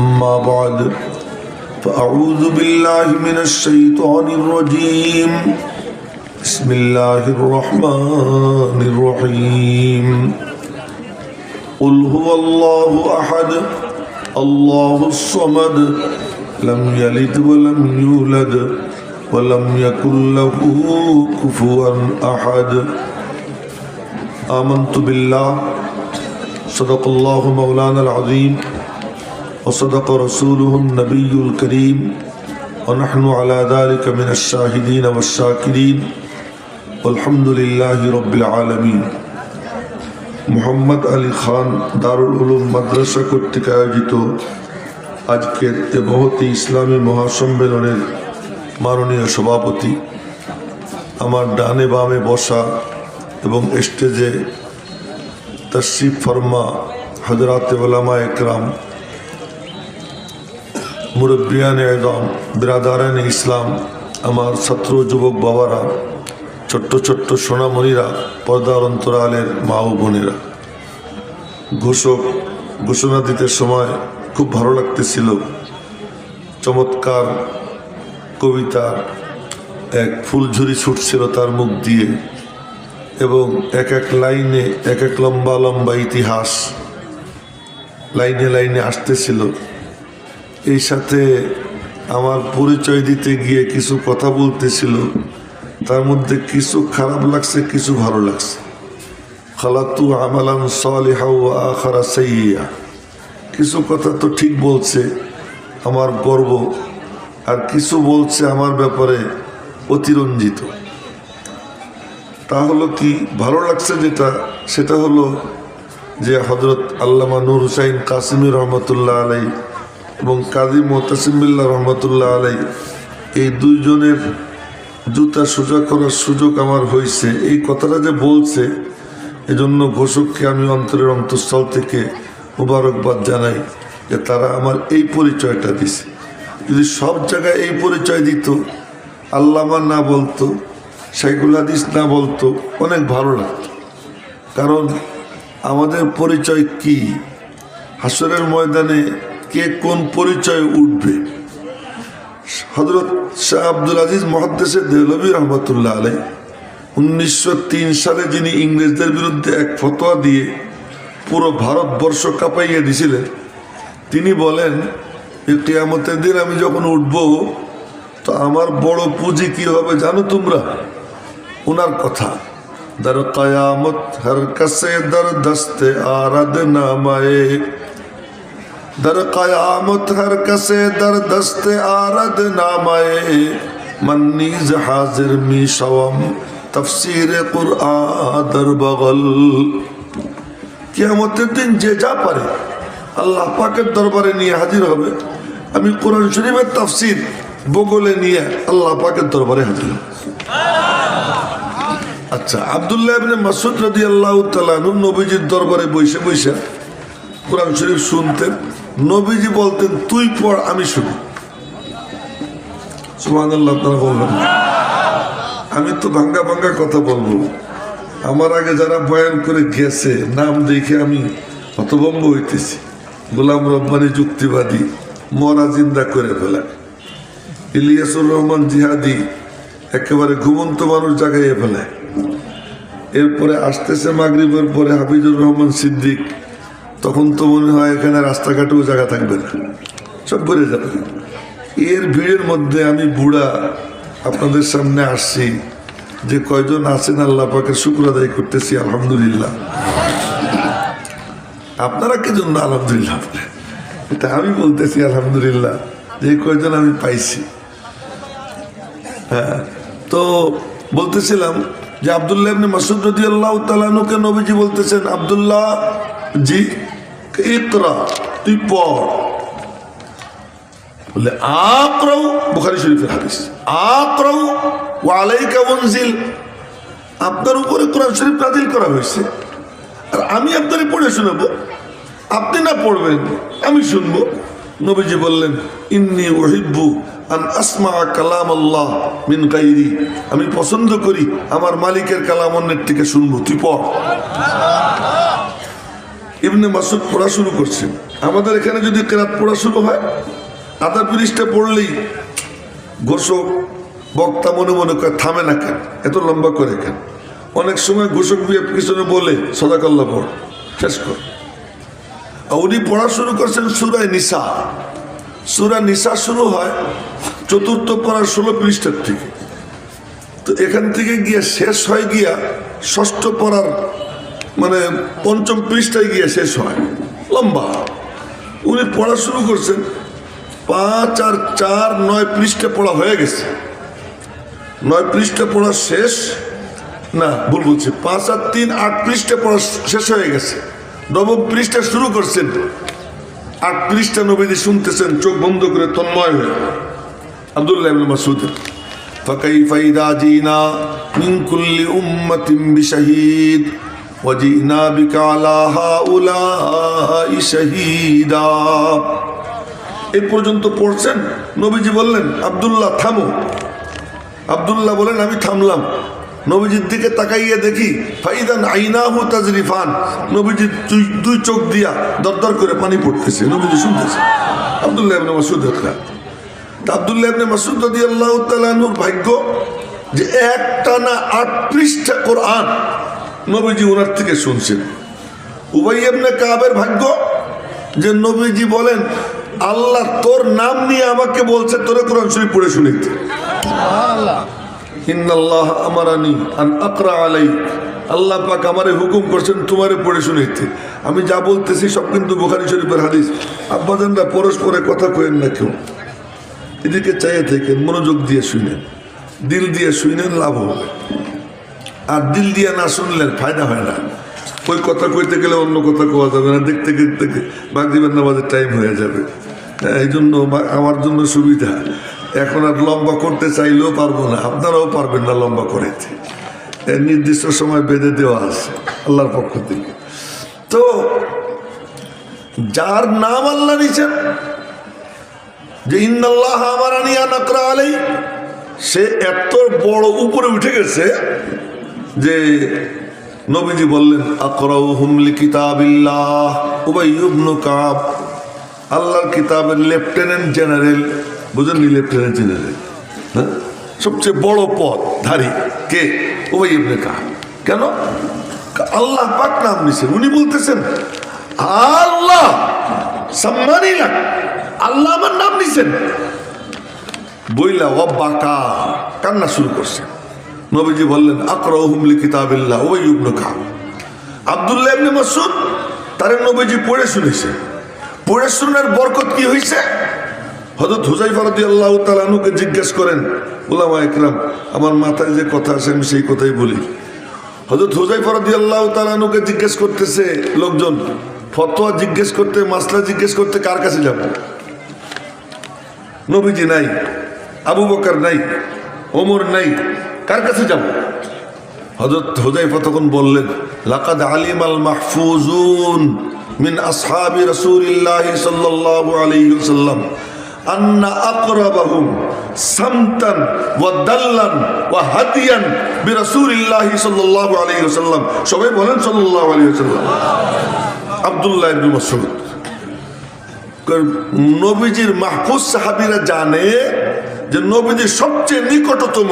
أما بعد فأعوذ بالله من الشيطان الرجيم بسم الله الرحمن الرحيم قل هو الله أحد الله الصمد لم يلد ولم يولد ولم يكن له كفوا أحد آمنت بالله صدق الله مولانا العظيم وصدق رسوله النبي الكريم ونحن على ذلك من الشاهدين والشاكرين والحمد لله رب العالمين মোহাম্মদ আলী খান দারুল উলুম মাদ্রাসা কর্তৃক আয়োজিত আজকের মহতী ইসলামী মহাসম্মেলনের মাননীয় সভাপতি, আমার ডানে বামে বসা এবং স্টেজে তশরিফ ফরমা হযরত উলামা একরাম, মুরব্বিয়ানে আযম, বিরাদারানে ইসলাম, আমার ছাত্র যুবক বাবারা, ছোট্ট ছোট্ট সোনামণিরা, পর্দার অন্তরালের মা ও বোনেরা, ঘোষণা দিতে সময় খুব ভালো লাগতেছিল। চমৎকার কবিতার এক ফুলঝুরি ছুটছিল তার মুখ দিয়ে এবং এক এক লাইনে এক এক লম্বা লম্বা ইতিহাস লাইনে লাইনে আসতেছিল। এই সাথে আমার পরিচয় দিতে গিয়ে কিছু কথা বলতেছিল, তার মধ্যে কিছু খারাপ লাগছে, কিছু ভালো লাগছে। খালাতু আমালান সালিহা ওয়া আখারা সাইয়্যা, কিছু কথা তো ঠিক বলছে আমার গর্ব, আর কিছু বলছে আমার ব্যাপারে অতিরঞ্জিত। তা হলো কি ভালো লাগছে যেটা, সেটা হলো যে হযরত আল্লামা নূর হুসাইন কাসিমি রহমতুল্লাহ আলাই এবং কাজী মুতাসিম বিল্লাহ রহমতুল্লাহ আলাই, এই দুইজনের জুতা সোজা করার সুযোগ আমার হয়েছে। এই কথাটা যে বলছে, এজন্য ঘোষককে আমি অন্তরের অন্তঃস্থল থেকে মুবারকবাদ জানাই যে তারা আমার এই পরিচয়টা দিছে। যদি সব জায়গায় এই পরিচয় দিত, আল্লামা না বলতো, শাইখুল হাদিস না বলতো, অনেক ভালো লাগতো। কারণ আমাদের পরিচয় কি, হাসরের ময়দানে কে কোন পরিচয় উঠবে। হযরত শাহ আব্দুল আজিজ মুহাদ্দিস দেহলভী রহমতুল্লাহ আলাই 1903 সালে যিনি ইংরেজদের বিরুদ্ধে এক ফতোয়া দিয়ে পুরো ভারতবর্ষ কাঁপাইয়ে দিয়েছিলেন, তিনি বলেন যে কিয়ামতের দিন আমি যখন উঠব তো আমার বড় পুঁজি কি হবে জানো তোমরা? ওনার কথা, দর কিয়ামত হর কসে দর দস্তে আরাদ নামায়ে, দর কিয়ামত হর কসে দর দস্তে আরাদ নামায়ে, মন্নিজ হাজির মি শওম তফসির কুরআন দর বগল। কিয়ামতের দিন যে যা পারে আল্লাহ পাকের দরবারে নিয়ে হাজির হবে। আমি কোরআন শরীফের তাফসীর বগলে নিয়ে আল্লাহ পাকের দরবারে হাজির হব। আচ্ছা, আব্দুল্লাহ ইবনে মাসউদ রাদিয়াল্লাহু তাআলা আনহু নবীজির দরবারে বসে বসে কোরআন শরীফ শুনতেন। নবীজি বলতেন, তুই পড় আমি শুনি। সুবহানাল্লাহ। আপনারা বলবেন আমি তো ভাঙ্গা ভাঙ্গা কথা বলবো। আমার আগে যারা বয়ান করে গেছে নাম দেখে আমি হতভম্ব হইতেছি। গোলাম রব্বানী যুক্তিবাদী মরা জিন্দা করে ফেলা, ইলিয়াসুর রহমান জিহাদি একেবারে ঘুমন্ত মানুষ জাগাইয়ে ফেলায়। এরপরে আসতেছে মাগরিবের পরে হাফিজুর রহমান সিদ্দিক, তখন তো মনে হয় এখানে রাস্তাঘাটেও জায়গা থাকবে না, সব ভরে যাবে। এর ভিড়ের মধ্যে আমি বুড়া আপনাদের সামনে আসছি, যে কয়জন আছেন আল্লাহ পাকের শুকর আদায় করতেছি আলহামদুলিল্লাহ। আপনারা কি জন্য আলহামদুলিল্লাহ বলেন? এটা আমি বলতেছি আলহামদুলিল্লাহ যে কয়জন আমি পাইছি। হ্যাঁ, তো বলতেছিলাম যে আব্দুল্লাহ ইবনে মাসউদ রাদিয়াল্লাহু তাআলা আনহুকে নবীজি বলতেছেন, আব্দুল্লাহ জি ইকরা, তুই পড়। বলে আকরাউ, বুখারী শরীফের হাদিস, আকরাউ ওয়া আলাইকা উনজিল, আপনার উপরে কোরআন শরীফ নাযিল করা হয়েছে আর আমি আপনারে পড়ে শোনাবো। আপনি না পড়বেন আমি শুনবো। নবীজি বললেন, ইন্নী উহিব্বু আন আসমা কালাম আল্লাহ মিন গায়রি, আমি পছন্দ করি আমার মালিকের কালাম অন্যের থেকে শুনবো, তুই পড়। ইবনে মাসউদ পড়া শুরু করছেন। আমাদের এখানে যদি কেরাত পড়া শুরু হয় আধা পৃষ্ঠা পড়লেই ঘোষক বক্তা মনে মনে করে থামে না কেন, এত লম্বা করে কেন? অনেক সময় ঘোষক পিছনে বলে সদাকাল্লাহ পড়, শেষ কর। উনি পড়া শুরু করছেন সূরা নিসা। সূরা নিসা শুরু হয় চতুর্থ পারার 16 পৃষ্ঠার থেকে। তো এখান থেকে গিয়ে শেষ হয় গিয়া ষষ্ঠ পারার মানে 5ম পৃষ্ঠায় গিয়ে শেষ হয়, লম্বা। উনি পড়া শুরু করছেন 5 আর 4 9 পৃষ্ঠা পড়া হয়ে গেছে। 9 পৃষ্ঠা পড়া শেষ, না ভুল বলছি, 5 আর 3 8 পৃষ্ঠা পড়া শেষ হয়ে গেছে। 9ম পৃষ্ঠা শুরু করছেন, 8 পৃষ্ঠা নবীজি শুনতেছেন চোখ বন্ধ করে তন্ময় হয়ে। আব্দুল্লাহ ইবনে মাসউদ, ফাকাইফা ইযা জিনা মিন কুল্লি উম্মাতিন বিশাহীদ ওয়া জিনা বিকা আলা হাউলাই শাহীদা। এই পর্যন্ত পড়ছেন। নবীজি বললেন আব্দুল্লাহ থামো। আব্দুল্লাহ বলেন আমি থামলাম। নবীজির দিকে তাকাইয়ে দেখি ফাইদান আইনাহু তাজরিফান, নবীজি দুই চোখ দিয়া দরদর করে পানি পড়তেছে, নবীজি শুনতেছে। আব্দুল্লাহ ইবনে মাসউদ হলেন। আব্দুল্লাহ ইবনে মাসউদ রাদিয়াল্লাহু তাআলা আনহুর ভাগ্য যে একটানা 8 পৃষ্ঠা কোরআন নবীজি ওনার থেকে শুনছেন। উবাই ইবনে কাবের ভাগ্য যে নবীজি বলেন আল্লাহ তোর নাম নিয়ে আমাকে বলছে তোরে কোরআন শরীফ পড়ে শুনাইতে। ইন্নাল্লাহ আমারানি আন আকরা আলাইক, আল্লাহ পাক আমারে হুকুম করছেন তোমারে পড়ে শুনাইতে। আমি যা বলতেছি সব কিন্তু বুখারী শরীফের হাদিস। আব্বাজানরা পরস্পরে কথা কইেন না কেউ, এদিকে চাইয়ে থাকেন, মনোযোগ দিয়ে শুনেন, দিল দিয়ে শুনেন, লাভ হবে। আর দিল দিয়ে না শুনলে ফায়দা হয় না। ওই কথা কইতে গেলে অন্য কথা কোয়া যাবে না, দেখতে দেখতে মাগরিবের নামাজের টাইম হয়ে যাবে। এই জন্য আমার জন্য সুবিধা, এখন আর লম্বা করতে চাইলেও পারবো না, আপনারাও পারবেন না লম্বা করেতে। নির্দিষ্ট সময় বেঁধে দেওয়া আছে আল্লাহর পক্ষ থেকে। তো যার নাম আল্লাহ নিছেন যে ইন্নাল্লাহ আমারানি আন আকরা আলাই, সে এত বড় উপরে উঠে গেছে যে নবীজি বললেন আকরাউহুম লিকিতাবিল্লাহ উবাই ইবনে কাব, আল্লাহর কিতাবের লেফটেন্যান্ট জেনারেল, বুঝেননি? লেফটেন্যান্ট জেনারেল সবচেয়ে বড় পদ ধারী কে? উবাই ইবনে কাব। কেন? আল্লাহ পাক নাম নিছেন। উনি বলতেছেন আল্লাহ সম্মানী লাগ, আল্লাহ আমার নাম নিছেন বইলা ও বাকা কান্না শুরু করছে। নবীজি বললেন আকরাউহুম লিকিতাবিল্লাহ উবাই ইবনে কাব। আব্দুল্লাহ ইবনে মাসউদ তারে নবীজি পড়ে শুনেছে। পড়ে শোনার বরকত কি হয়েছে? হযরত হুযায়ফা রাদিয়াল্লাহু তাআলা আনহুকে জিজ্ঞেস করেন উলামায়ে কেরাম, আমার মাথায় যে কথা আসে আমি সেই কথাই বলি। হযরত হুযায়ফা রাদিয়াল্লাহু তাআলা আনহুকে জিজ্ঞেস করতেছে লোকজন, ফতোয়া জিজ্ঞেস করতে, মাসলা জিজ্ঞেস করতে কার কাছে যাব? নবীজি নাই, আবু বকর নাই, ওমর নাই, কার কাছে যাব? হযরত হুযায়ফা তখন বললেন লাকাদ আলিমাল মাহফুজুন মিন আসহাবি রাসূলিল্লাহ সাল্লাল্লাহু আলাইহি ওয়াসাল্লাম আন্না আকরাবাহুম সামতান ওয়া দাল্লান ওয়া হাদিয়ান বিরাসূলিল্লাহ সাল্লাল্লাহু আলাইহি ওয়াসাল্লাম। সবাই বলেন সাল্লাল্লাহু আলাইহি ওয়াসাল্লাম। আব্দুল্লাহ ইবনে মাসউদ, নবীজির মাহফুজ সাহাবীরা জানে যে নবীজির সবচেয়ে নিকটতম,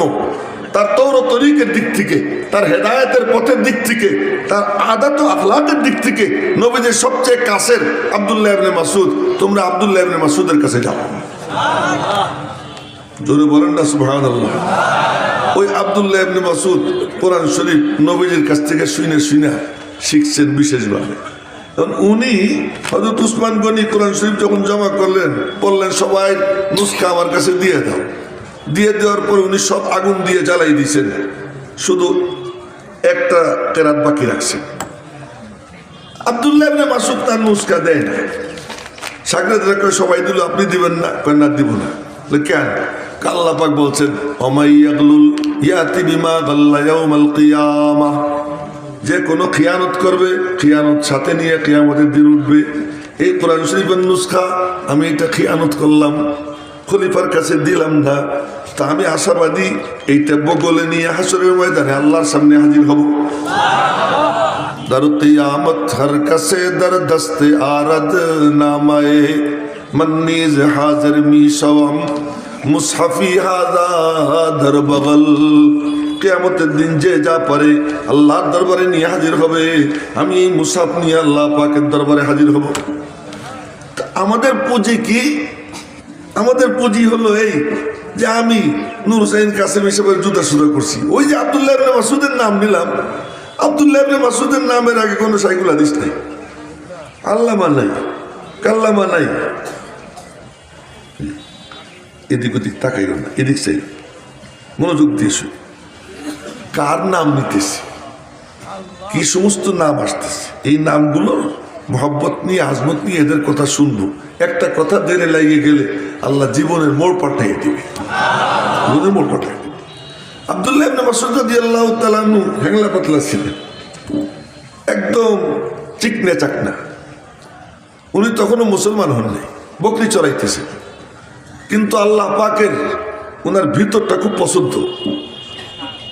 তার তৌরাত তরিকের দিক থেকে, তার হেদায়েতের পথের দিক থেকে, তার আদত ও আখলাকের দিক থেকে নবীজির সবচেয়ে কাছের আব্দুল্লাহ ইবনে মাসউদ। তোমরা আব্দুল্লাহ ইবনে মাসউদের কাছে যাও। জোরে বলেন না সুবহানাল্লাহ। ওই আব্দুল্লাহ ইবনে মাসউদ কোরআন শরীফ নবীজির কাছ থেকে শুনে শুনে শিখছেন বিশেষভাবে। তখন উনি হযরত উসমান গনি কোরআন শরীফ যখন জমা করলেন, বললেন সবাই নুসখা আমার কাছে দিয়ে দাও। দিয়ে দেওয়ার পরে উনি সব আগুন দিয়ে জ্বালাই দিয়েছেন, শুধু একটা কেরাত বাকি রাখছেন। আব্দুল্লাহ ইবনে মাসউদ তার নুসখা দেয় না। সাগরেদরা কয় সবাই দিল, আপনি দিবেন না? কয় না, দিব না। কেন? আল্লাহ পাক বলছেন ওমাইয়াগলুল ইয়াতি বিমা গাল্লা ইয়াউমাল কিয়ামাহ, যে কোনো খিয়ানত করবে খিয়ানত সাথে নিয়ে কিয়ামতের দিন উঠবে। এই কোরআন শরীফের নুসখা আমি এটা খিয়ানত করলাম, খলিফার কাছে দিলাম না, তা আমি আশাবাদী এইটা বগলে নিয়ে হাসরের ময়দানে আল্লাহর সামনে হাজির হব। در قیامت ہر کسے در دست آرد نامائے من نیز حاضر می شوم মুসহাফি হাদা দর বগল। কিয়ামতের দিন যে যা পারে আল্লাহর দরবারে নিয়ে হাজির হবে, আমি এই মুসহাফ নিয়ে আল্লাহ পাকের দরবারে হাজির হব। আমাদের পুঁজি কি? আমাদের পুঁজি হলো এই যে আমি নূর হুসাইন কাসেম হিসেবে জুতা সুদা করছি। ওই যে আব্দুল্লাহ ইবনে মাসউদের নাম নিলাম, আব্দুল্লাহ ইবনে মাসউদের নামের আগে কোনো সাইকুল হাদিস নাই, আল্লামা নাই, কাল্লামা নাই। এদিক ওদিক তাকাইও না, এদিক চাই, মনোযোগ দিয়ে শুন। কার নাম নিতেছে, কি সমস্ত নাম আসতেছে, এই নামগুলো মহব্বত নিয়ে আজমত নিয়ে এদের কথা শুনবো। একটা কথা দেরে লাগিয়ে গেলে আল্লাহ জীবনের মোড় পাল্টাইয়ে দিবে, জীবনের মোড় পাল্টাই দিবে। আব্দুল্লাহ ইবনে মাসউদ রাদিয়াল্লাহু তাআলা আনহু হ্যাংলা পাতলা ছিলেন, একদম চিকনা চাকনা। উনি তখনও মুসলমান হন নাই, বকরি চড়াইতেছেন। কিন্তু আল্লাহ পাকের ওনার ভিতরটা খুব পছন্দ।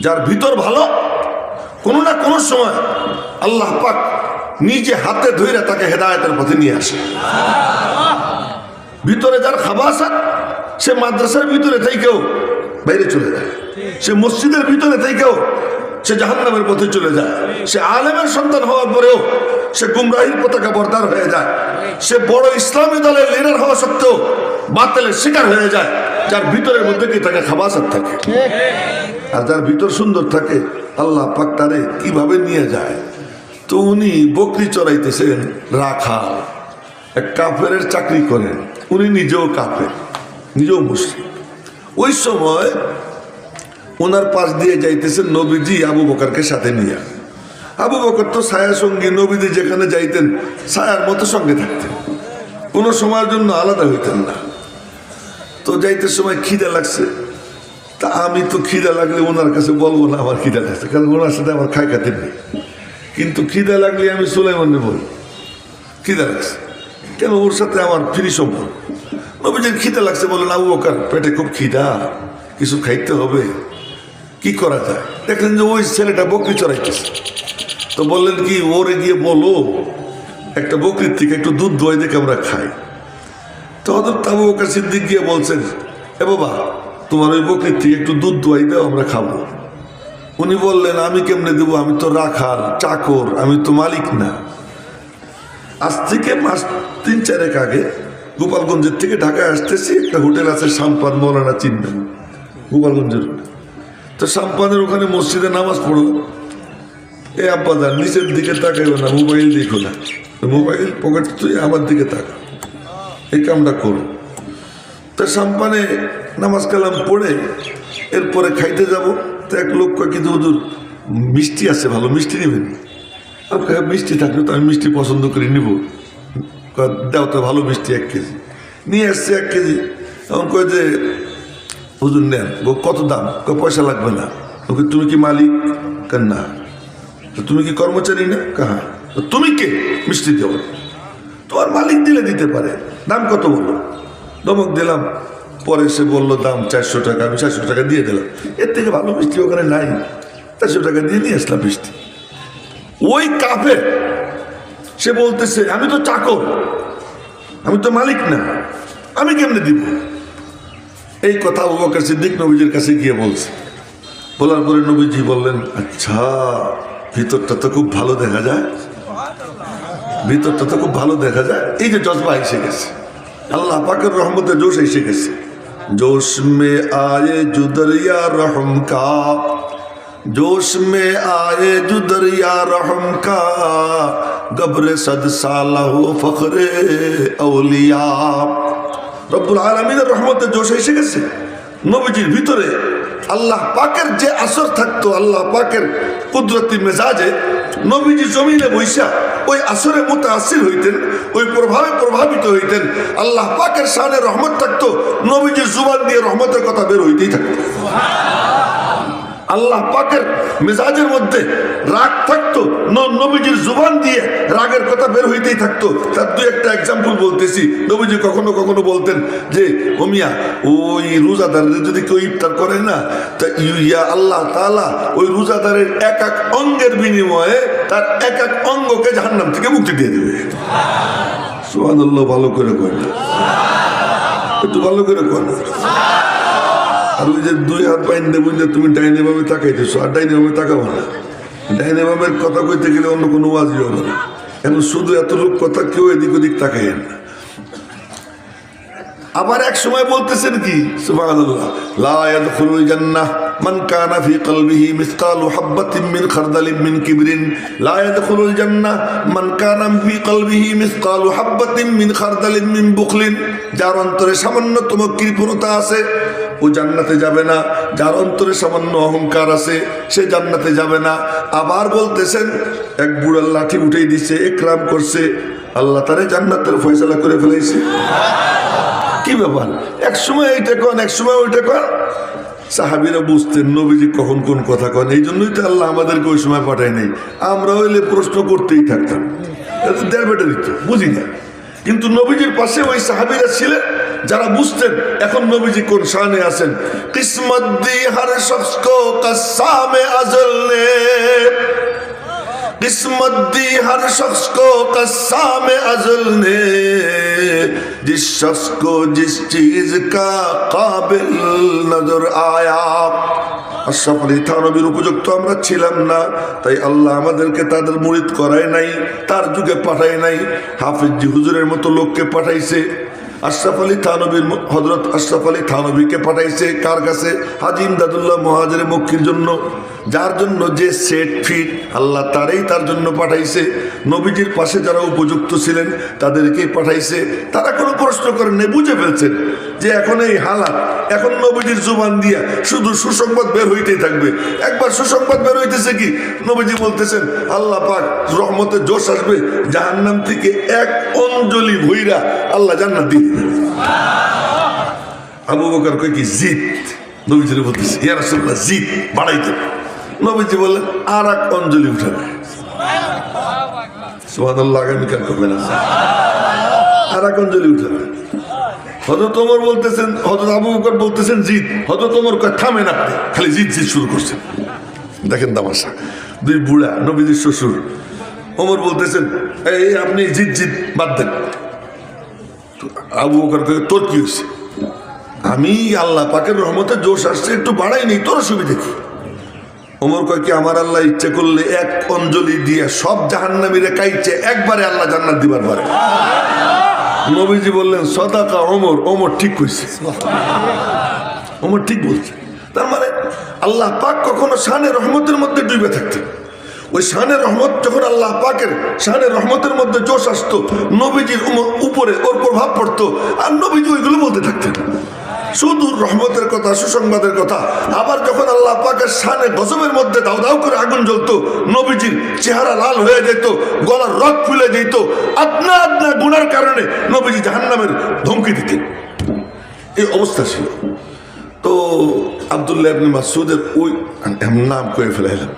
যার ভিতর ভালো, কোনো না কোনো সময় আল্লাহ পাক নিজে হাতে ধরে তাকে হেদায়েতের পথে নিয়ে আসে। ভিতরে যার খাবাসাত, সে মাদ্রাসার ভিতরে থেকেও বাইরে চলে যায়, সে মসজিদের ভিতরে থেকেও সে জাহান্নামের পথে চলে যায়, সে আলেমের সন্তান হওয়ার পরেও সে গুমরাহির পতাকা বরদার হয়ে যায়, সে বড় ইসলামী দলের লিডার হওয়া সত্ত্বেও বাতিলের শিকার হয়ে যায়। যার ভিতরের মধ্যে কি থাকে? খাবাসাত থাকে। আর যার ভিতর সুন্দর থাকে আল্লাহ পাক তারে কিভাবে নিয়ে যায়। তো উনি বকরি চড়াইতেছেন, রাখাল, এক কাফেরের চাকরি করেন। উনি নিজেও কাফের, নিজেও মুসলিম। ওই সময় ওনার পাশ দিয়ে যাইতেছেন নবীজি আবু বকরকে সাথে নিয়ে। আবু বকর তো ছায়া সঙ্গী, নবীজি যেখানে যাইতেন ছায়ার মতো সঙ্গে থাকতেন, কোনো সময়ের জন্য আলাদা হইতেন না। তো যাইতে সময় খিদে লাগছে, তা আমি তো খিদে লাগলে ওনার কাছে বলবো না আমার খিদে লাগছে, কারণ ওনার সাথে আমার খাই খাতির নেই। কিন্তু খিদে লাগলে আমি সুলাইমানকে বলি খিদে লাগছে, কেন ওর সাথে আমার ফ্রি সম্পর্ক। নবীজির খিদে লাগছে, বলেন আবু বকর পেটে খুব খিদা, কিছু খাইতে হবে, কি করা যায়? দেখলেন যে ওই ছেলেটা বকরি চড়াইতেছে। তো বললেন কি, ওরে গিয়ে বলো একটা বকরির থেকে একটু দুধ দোয়াই দেখে আমরা খাই। তো হযরত আবু বকর সিদ্দিক গিয়ে বলছেন, এ বাবা তোমার ওই বকরির থেকে একটু দুধ দোয়াই দাও, আমরা খাবো। উনি বললেন, আমি কেমনে দেবো, আমি তো রাখাল চাকর, আমি তো মালিক না। আজ থেকে মাস 3-4 আগে গোপালগঞ্জের থেকে ঢাকায় আসতেছি, একটা হোটেল আছে সাম্পান, মৌলানা চিনবেন, গোপালগঞ্জের। তো সাম্পানের ওখানে মসজিদে নামাজ পড়লাম। এ আব্বাদার নিচের দিকে তাকাইও না, মোবাইল দেখো না, মোবাইল পকেট তুই আমার দিকে তাকা, এই কামটা করো। তো সাম্পানে নামাজ কালাম পড়ে এরপরে খাইতে যাব। তো এক লোক কয়, কিন্তু হুজুর মিষ্টি আছে, ভালো মিষ্টি নেবেন? মিষ্টি থাকলে তো আমি মিষ্টি পছন্দ করে নিব, দাও তো ভালো মিষ্টি 1 কেজি। নিয়ে আসছে 1 কেজি। এমন কয় যে হুজুর নেন। কত দাম? পয়সা লাগবে না। ওকে তুমি কি মালিক? না। তুমি কি কর্মচারী? না। কাহা? তুমি কে মিষ্টি দেব? তোমার মালিক দিলে দিতে পারে, দাম কত বলো? ধমক দিলাম। পরে সে বললো দাম 400 টাকা। আমি 400 টাকা দিয়ে দিলাম। এর থেকে ভালো মিষ্টি ওখানে নাই, 400 টাকা দিয়ে নিয়ে আসলাম মিষ্টি। ওই কাফের সে বলতেছে, আমি তো চাকর, আমি তো মালিক না, আমি কেমনে দিব? এই কথা আবু বকর সিদ্দিক নবীজির কাছে গিয়ে বলছে। বলার পরে নবীজি বললেন, আচ্ছা ভিতরটা তো খুব ভালো দেখা যায়, ভিতরটা তো খুব ভালো দেখা যায়। এই যে জজবা এসে গেছে, আল্লাহ পাকের রহমতে জোশ এসে গেছে। जोश में आए जो दरिया रहम का, जोश में आए जो दरिया रहम का, गब्रे सद साला हो फखरे औलिया। রব্বুল আলামিনের রহমতে জোশ এসে গেছে। নবীজির ভিতরে আল্লাহ পাকের যে আসর থাকতো, আল্লাহ পাকের কুদরতি মেজাজে নবীজি জমিনে বৈশা ওই আসরে মুতাআসসির হইতেন, ওই প্রভাবে প্রভাবিত হইতেন। আল্লাহ পাকের শানে রহমত থাকতো, নবীজির জুবান দিয়ে রহমতের কথা বের হইতেই থাকতো। আল্লাহ পাকের মেজাজের মধ্যে রাগ থাকতো, নবীজির জুবান দিয়ে রাগের কথা বের হইতেই থাকতো। তার দুই একটা এক্সাম্পল বলতেছি। নবীজি কখনো কখনো বলতেন যে ওমিয়া ওই রোজাদারদের যদি কেউ ইফতার করে না, তা ইয়া আল্লাহ তাআলা ওই রোজাদারের এক এক অঙ্গের বিনিময়ে তার এক এক অঙ্গকে জাহান্নাম থেকে মুক্তি দিয়ে দেবে। সুবহানাল্লাহ, ভালো করে কয়, একটু ভালো করে কয়। আর ওই যে দুই হাত বাইন দেবো যে তুমি ডাইনে বামে তাকাইতেছো, আর ডাইনে বামে তাকাবো না। ডাইনে বামের কথা কইতে গেলে অন্য কোনো ওয়াজই হবে না। এখন শুধু এতটুকু কথা কেউ এদিক ওদিক তাকাই না। আবার এক সময় বলতেছেন কি সুবহানাল্লাহ, লা ইয়াদখুলুল জান্নাহ মান কানা ফি কলবিহি মিসকালু হাববাতিন মিন খারদালিন মিন কিবরিন। লা ইয়াদখুলুল জান্নাহ মান কানা ফি কলবিহি মিসকালু হাববাতিন মিন খারদালিন মিন বুখলিন। যার অন্তরে সামান্যতম কৃপণতা আছে ও জান্নাতে যাবে না। যার অন্তরে সামান্য অহংকার আছে সে জান্নাতে যাবে না। আবার বলতেছেন এক বুড়ার লাঠি উঠেই দিচ্ছে, একরাম করছে, আল্লাহ তারে জান্নাতের ফয়সালা করে ফেলেছে। কি ব্যাপার, এক সময় এইটা কন, এক সময় ওইটা কন। সাহাবীরা বুঝতেন নবীজি কখন কোন কথা কন। এই জন্যই তো আল্লাহ আমাদেরকে ওই সময় পাঠায় নাই। আমরা হইলে প্রশ্ন করতেই থাকতাম, দেড় বেটা দিত, বুঝি না। কিন্তু নবীজির পাশে ওই সাহাবীরা ছিলেন যারা বুঝতেন এখন নবীজি কোন শানে আছেন। কিসমত দি হর শখস কো কসামে আজল নে, किस्मत दी हर शख्स को कस्साम अज़ल ने, जिस शख्स को जिस चीज का काबिल नजर आया। আশরাফ আলী থানবীর উপযুক্ত আমরা ছিলাম না, তাই আল্লাহ আমাদেরকে তাদের মুরিদ করায় নাই, তার যুগে পাঠায় নাই। হাফিজ জি হুজুরের মতো লোককে পাঠাইছে। আশরাফ আলী থানবীর হযরত আশরাফ আলী থানবীকে পাঠাইছে কার কাছে? হাজী ইমদাদুল্লাহ মুহাজিরে মক্কির জন্য, যার জন্য যে সেট ফিট আল্লাহ তারই তার জন্য পাঠাইছে। নবীজির পাশে যারা উপযুক্ত ছিলেন তাদেরকেই পাঠাইছে। তারা কোনো প্রশ্ন করেন নাই, বুঝে ফেলছেন যে এখন এই হালাত, এখন নবীজির জুবান দিয়া শুধু সুসংবাদ বের হইতেই থাকবে। একবার সুসংবাদ বের হইতেছে কি, নবীজি বলতেছেন আল্লাহ পাক রহমতের জোশ আসবে, জাহান্নাম থেকে এক অঞ্জলি ভইরা আল্লাহ জান্নাত দিয়ে দিবেন। আবু বকর কয় কি জিত, নবীজির বলতেছে ইয়া রাসূলুল্লাহ জিত বাড়াইতে। নবীজি বললেন আর এক অঞ্জলি উঠাবে। সুবহানাল্লাহ, আগামীকাল করবে না, আর এক অঞ্জলি উঠাবে। হযরত ওমর বলতেছেন, হযরত আবু বকর বলতেছেন জিত, হযরত ওমর কয় থামেন আপনি, খালি জিত জিত শুরু করছেন। দেখেন তামাশা, দুই বুড়া নবীজির শ্বশুর। ওমর বলতেছেন এই আপনি জিত জিত বাদ দেন। আবু বকর কয় তোর কি হয়েছে? আমি আল্লাহ পাকের রহমতে জোশ আসছে একটু বাড়াই নেই, তোর সুবিধা কি? ওমর কয় কি আমার আল্লাহ ইচ্ছে করলে এক অঞ্জলি দিয়ে সব জাহান্নামীরে কাইছে একবারে আল্লাহ জান্নাত দিবার পারে। নবীজি বললেন সদাকা ওমর, ওমর ঠিক কইছে, ওমর ঠিক বলছে। তার মানে আল্লাহ পাক কখনো শানে রহমতের মধ্যে ডুবে থাকতেন। ওই শানে রহমত যখন আল্লাহ পাকের শানে রহমতের মধ্যে জোশ আসতো, নবীজির উপরে ওর প্রভাব পড়তো, আর নবীজি ওইগুলো বলতে থাকতেন, শুধু রহমতের কথা, সুসংবাদের কথা। আবার যখন আল্লাহ পাকের শানে গজবের মধ্যে দাও দাও করে আগুন জ্বলতো, নবীজির চেহারা লাল হয়ে যেত, গলার রগ ফুলে যেত, আপনা আপনা গুনার কারণে নবীজি জাহান্নামের ধমকি দিতেন। এই অবস্থা ছিল। তো আব্দুল্লাহ ইবনে মাসউদের ওই নাম কয়ে ফেলাইলাম,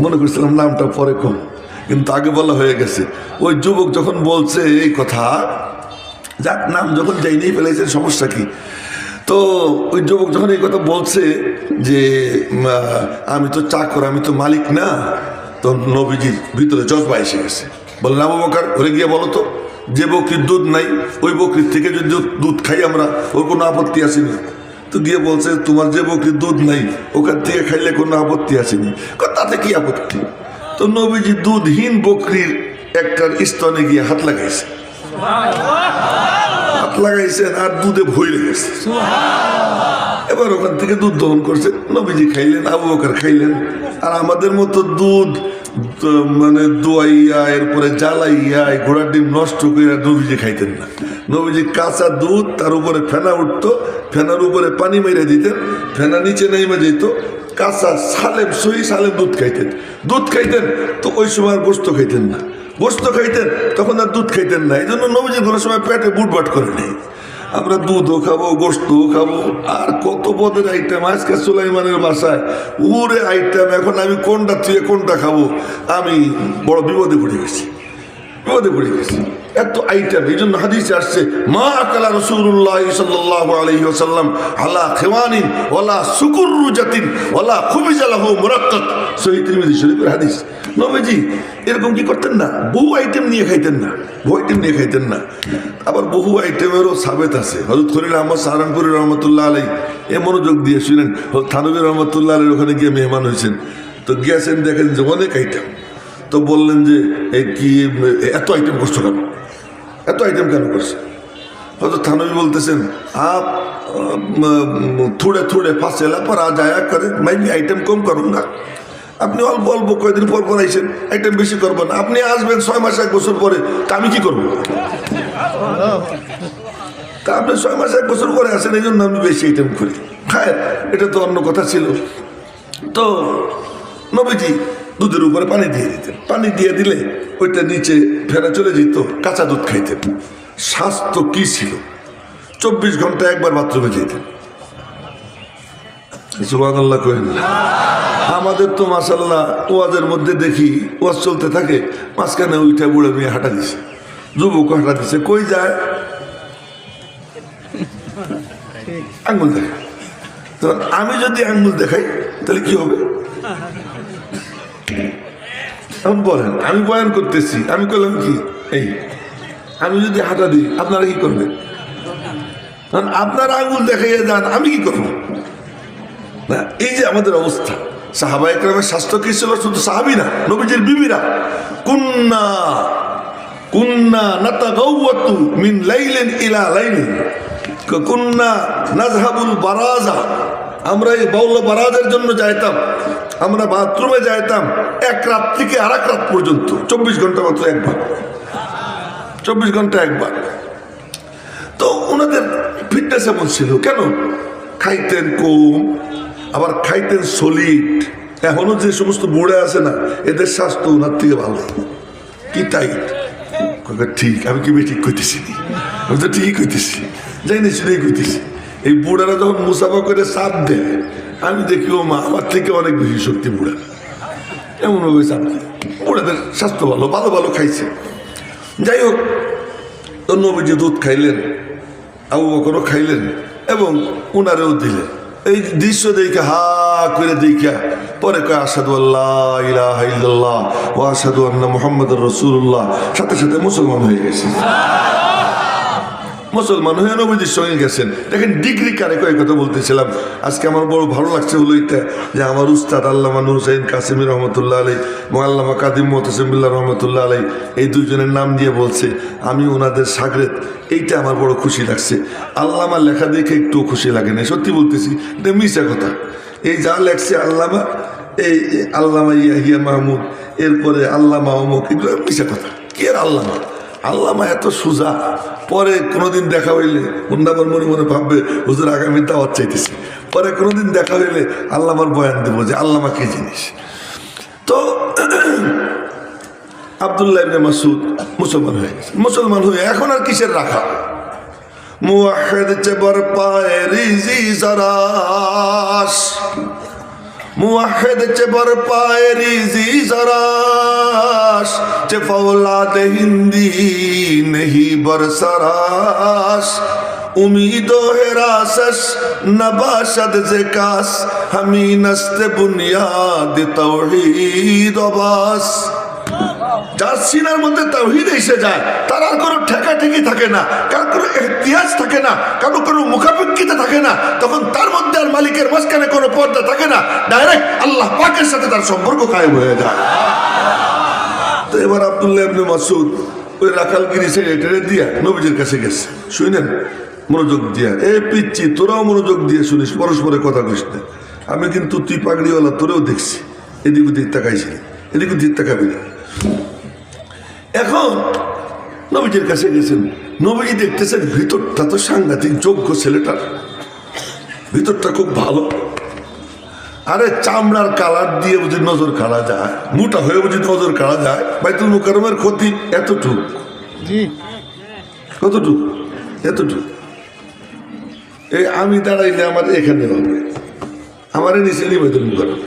মনে করছিলাম নামটা পরে কম, কিন্তু আগে বলা হয়ে গেছে। ওই যুবক যখন বলছে এই কথা, যাক নাম যখন যাই নিয়ে ফেলেছে সমস্যা কি। তো ওই যুবক যখন এই কথা বলছে যে আমি তো চাকর, আমি তো মালিক না, তো নবীজির ভিতরে জজবা এসে গেছে। বললেন আবু বকর ওরে গিয়ে বলো তো, যে বকরির দুধ নাই ওই বকরির থেকে যদি দুধ খাই আমরা, ওর কোনো আপত্তি আসেনি। তো গিয়ে বলছে তোমার যে বকরির দুধ নাই ওখান থেকে খাইলে কোনো আপত্তি আসেনি, তাতে কি আপত্তি? তো নবীজি দুধহীন বকরির একটার স্তনে গিয়ে হাত লাগাইছে, হাত লাগাইছেন আর দুধে ভরে গেছে। এবার ওখান থেকে দুধ দহন করছে, নবীজি খাইলেন, আবু বকর খাইলেন। আর আমাদের মতো দুধ মানে দোয়াইয়া এরপরে জ্বালাইয়া ঘোড়ার ডিম নষ্ট করে নবীজি খাইতেন না। নবীজি কাঁচা দুধ, তার উপরে ফেনা উঠতো, ফেনার উপরে পানি মেরে দিতেন, ফেনা নিচে নেমে যেত, কাঁচা সালেম সহি সালেম দুধ খাইতেন। দুধ খাইতেন তো ওই সময় আর গোস্ত খাইতেন না, গোস্ত খাইতেন তখন আর দুধ খাইতেন না। এই জন্য নবীজি কোনো সময় পেটে বুটবাট করে নেই। আমরা দুধও খাবো, গোশতও খাবো, আর কত পদের আইটেম। আজকে সুলাইমানের বাসায় উরে আইটেম, এখন আমি কোনটা থেকে কোনটা খাবো, আমি বড় বিপদে পড়ে গেছি, বিপদে পড়ে গেছি, এত আইটেম। এই জন্য হাদিসে আসছে, মা আকালা রাসূলুল্লাহ সাল্লাল্লাহু আলাইহি ওয়াসাল্লাম আলা খিওয়ানিন ওয়ালা সুকুররুজাতিন ওয়ালা খুবিজা লাহু মুরাক্কাক, সহিহ তিরমিজি শরীফের হাদিস। নবীজি এরকম কি করতেন না, বহু আইটেম নিয়ে খাইতেন না, বহু আইটেম নিয়ে খাইতেন না। আবার বহু আইটেমেরও সাবেত আছে। হযরত খলিল আহমদ সাহারানপুরি রহমতুল্লাহ আলাইহি এ মনোযোগ দিয়ে শুনেন, থানভী রহমতুল্লাহ আলাইহির ওখানে গিয়ে মেহমান হয়েছেন, তো গিয়েছেন, দেখেন যে অনেক আইটেম। তো বললেন যে কি এত আইটেম করছো কেন, এত আইটেম কেন করছে? হয়তো থানভী বলতেছেন, আপ থোড়ে থোড়ে ফাঁসেলা পর আ যায়া করে, আমি আইটেম কম করুন না। আপনি অল্প অল্প কয়েকদিন পর পর আইসেন, আইটেম বেশি করবেন না। আপনি আসবেন 6 মাস 1 বছর পরে, তা আমি কি করবো? তা আপনি 6 মাস 1 বছর পরে আসেন, এই জন্য আমি বেশি আইটেম করি। খায়, এটা তো অন্য কথা ছিল। তো নবীজি দুধের উপরে পানি দিয়ে দিতেন, পানি দিয়ে দিলে ওইটা নিচে ফেরা চলে যেত, কাঁচা দুধ খাইতেন। স্বাস্থ্য কি ছিল, 24 ঘন্টা একবার বাথরুমে যেতেন। সুবহানাল্লাহ কইন। আমাদের তো মাশাআল্লাহ ওয়াজের মধ্যে দেখি ওয়াজ চলতে থাকে, মাঝখানে ওইটা বুড়ে মেয়ে হাঁটা দিছে, যুবক হাঁটা দিছে, কই যায় আঙ্গুল দেখায়। তো আমি যদি আঙ্গুল দেখাই তাহলে কি হবে? এখন বলেন, আমি বয়ান করতেছি, আমি করলাম কি, এই আমি যদি হাঁটা দিই আপনারা কি করবেন? কারণ আপনারা আঙ্গুল দেখাইয়া যান, আমি কি করবো? না, এই যে আমাদের অবস্থা। সাহাবা একরামের স্বাস্থ্য কি ছিল? শুধু সাহাবি না, নবীজির বিবিরা, কুন্না কুন্না নাতাগাওয়াতু মিন লাইলিন ইলা লাইলিন, কুন্না নাযহাবুল বারাজা, আমরা এই বাউল বারাজের জন্য যাইতাম, আমরা বাথরুমে যাইতাম 1 রাত থেকে আর 1 রাত পর্যন্ত, 24 ঘন্টা মাত্র একবার, 24 ঘন্টা একবার। তো ওনাদের ফিটনেস এমন ছিল, কেন? খাইতেন কম, আবার খাইতেন সলিড। এখনো যে সমস্ত বুড়ে আছে না, এদের স্বাস্থ্য ওনার থেকে ভালো। কি টাইট, ঠিক, আমি কি ঠিক কইতেছি? আমি তো ঠিকই কইতেছি, যাই না সেটাই কইতেছি। এই বুড়ারা যখন মুসাফা করে চাপ দেয়, আমি দেখি ও মা, আমার থেকে অনেক বেশি শক্তি বুড়া, এমন ভাবে চাপ দেয়। বুড়াদের স্বাস্থ্য ভালো, ভালো ভালো খাইছে। যাই হোক, নবীজি দুধ খাইলেন, আবু বকরও খাইলেন এবং উনারেও দিলেন। এই দৃশ্য দেখে হা করে দেখা পরে কয়, আশহাদু আল্লাহ ইলাহা ইল্লাল্লাহ ওয়া আশহাদু আন্না মুহাম্মাদুর রাসূলুল্লাহ, সাথে সাথে মুসলমান হয়ে গেছে। মুসলমান হয়ে নবীজির সঙ্গে গেছেন। দেখেন ডিগ্রি কারে কয় কথা বলতেছিলাম। আজকে আমার বড় ভালো লাগছে হলো এটা, যে আমার উস্তাদ আল্লামা নূর হুসাইন কাসেমি রহমতুল্লাহ আলাই, আল্লামা কাদিম মুতাসিম বিল্লাহ রহমতুল্লাহ আলাই, এই দুইজনের নাম দিয়ে বলছে আমি ওনাদের শাগরেদ। এইটা আমার বড় খুশি লাগছে। আল্লামা লেখা দেখে একটু খুশি লাগে না, সত্যি বলতেছি, এটা মিশা কথা। এই যা লেখছে আল্লামা, এই আল্লামা ইয়াহিয়া মাহমুদ, এরপরে আল্লামা অমুক, এগুলো মিশা কথা। কি আর আল্লামা, আল্লামা এত সোজা। পরে কোনোদিন দেখা হইলে আমার মনে মনে ভাববে হুজুর আগামী দাওয়াত চাইতেছি। পরে কোনোদিন দেখা হইলে আল্লামার বয়ান দেবো যে আল্লামা কি জিনিস। তো আব্দুল্লাহ ইবনে মাসউদ মুসলমান হয়ে গেছে। মুসলমান হয়ে এখন আর কিসের রাখা, মুওয়াহিদ চেবর পায়ে রিজি জারাস, মুওয়াহিদ চেবর পায়ে রিজি জারাস, চে ফৌলাদ হিন্দি नहीं बरसरास, उम्मीदो हिरासस नबाशद ज़िकास, हमी नस्ते बुनियाद तौहीद अबास। যার সিনার মধ্যে তাওহীদ এসে যায় তার আর কোনো ঠেকাঠেকি থাকে না, কার কোনো ইহতিয়াজ থাকে না, কারো কোনো মুখাপেক্ষিতা থাকে না। তখন তার মধ্যে আর মালিকের মাঝখানে কোনো পর্দা থাকে না, ডাইরেক্ট আল্লাহ পাকের সাথে তার সম্পর্ক কায়েম হয়ে যায়। তো এবার আব্দুল্লাহ ইবনে মাসউদ ওই রাখালগিরি সেক্রেটারি দিয়া নবীজির কাছে গেছে। শুনেন মনোযোগ দিয়া, এ পিচ্ছি তোরাও মনোযোগ দিয়ে শুনিস, পরস্পরের কথা কইস না। আমি কিন্তু তুই পাগড়িওয়ালা, তোরেও দেখছি, এদিক ওদিক তাকাইছিলি, এদিক ওদিক তাকাবি না। এখন নবীজির কাছে গেছেন, নবীজি দেখতেছেন ভিতরটা তো সাংঘাতিক, যোগ্য ছেলেটার ভিতরটা খুব ভালো। আরে চামড়ার কালার দিয়ে বুঝি নজর কাড়া যায়, মোটা হয়ে বুঝি নজর কাড়া যায়। বাইতুল মুকাররমের ক্ষতি এতটুক, কতটুক, এতটুক। এই আমি দাঁড়াইলে আমার এখানে হবে, আমার নিচে নিবেদন করবে,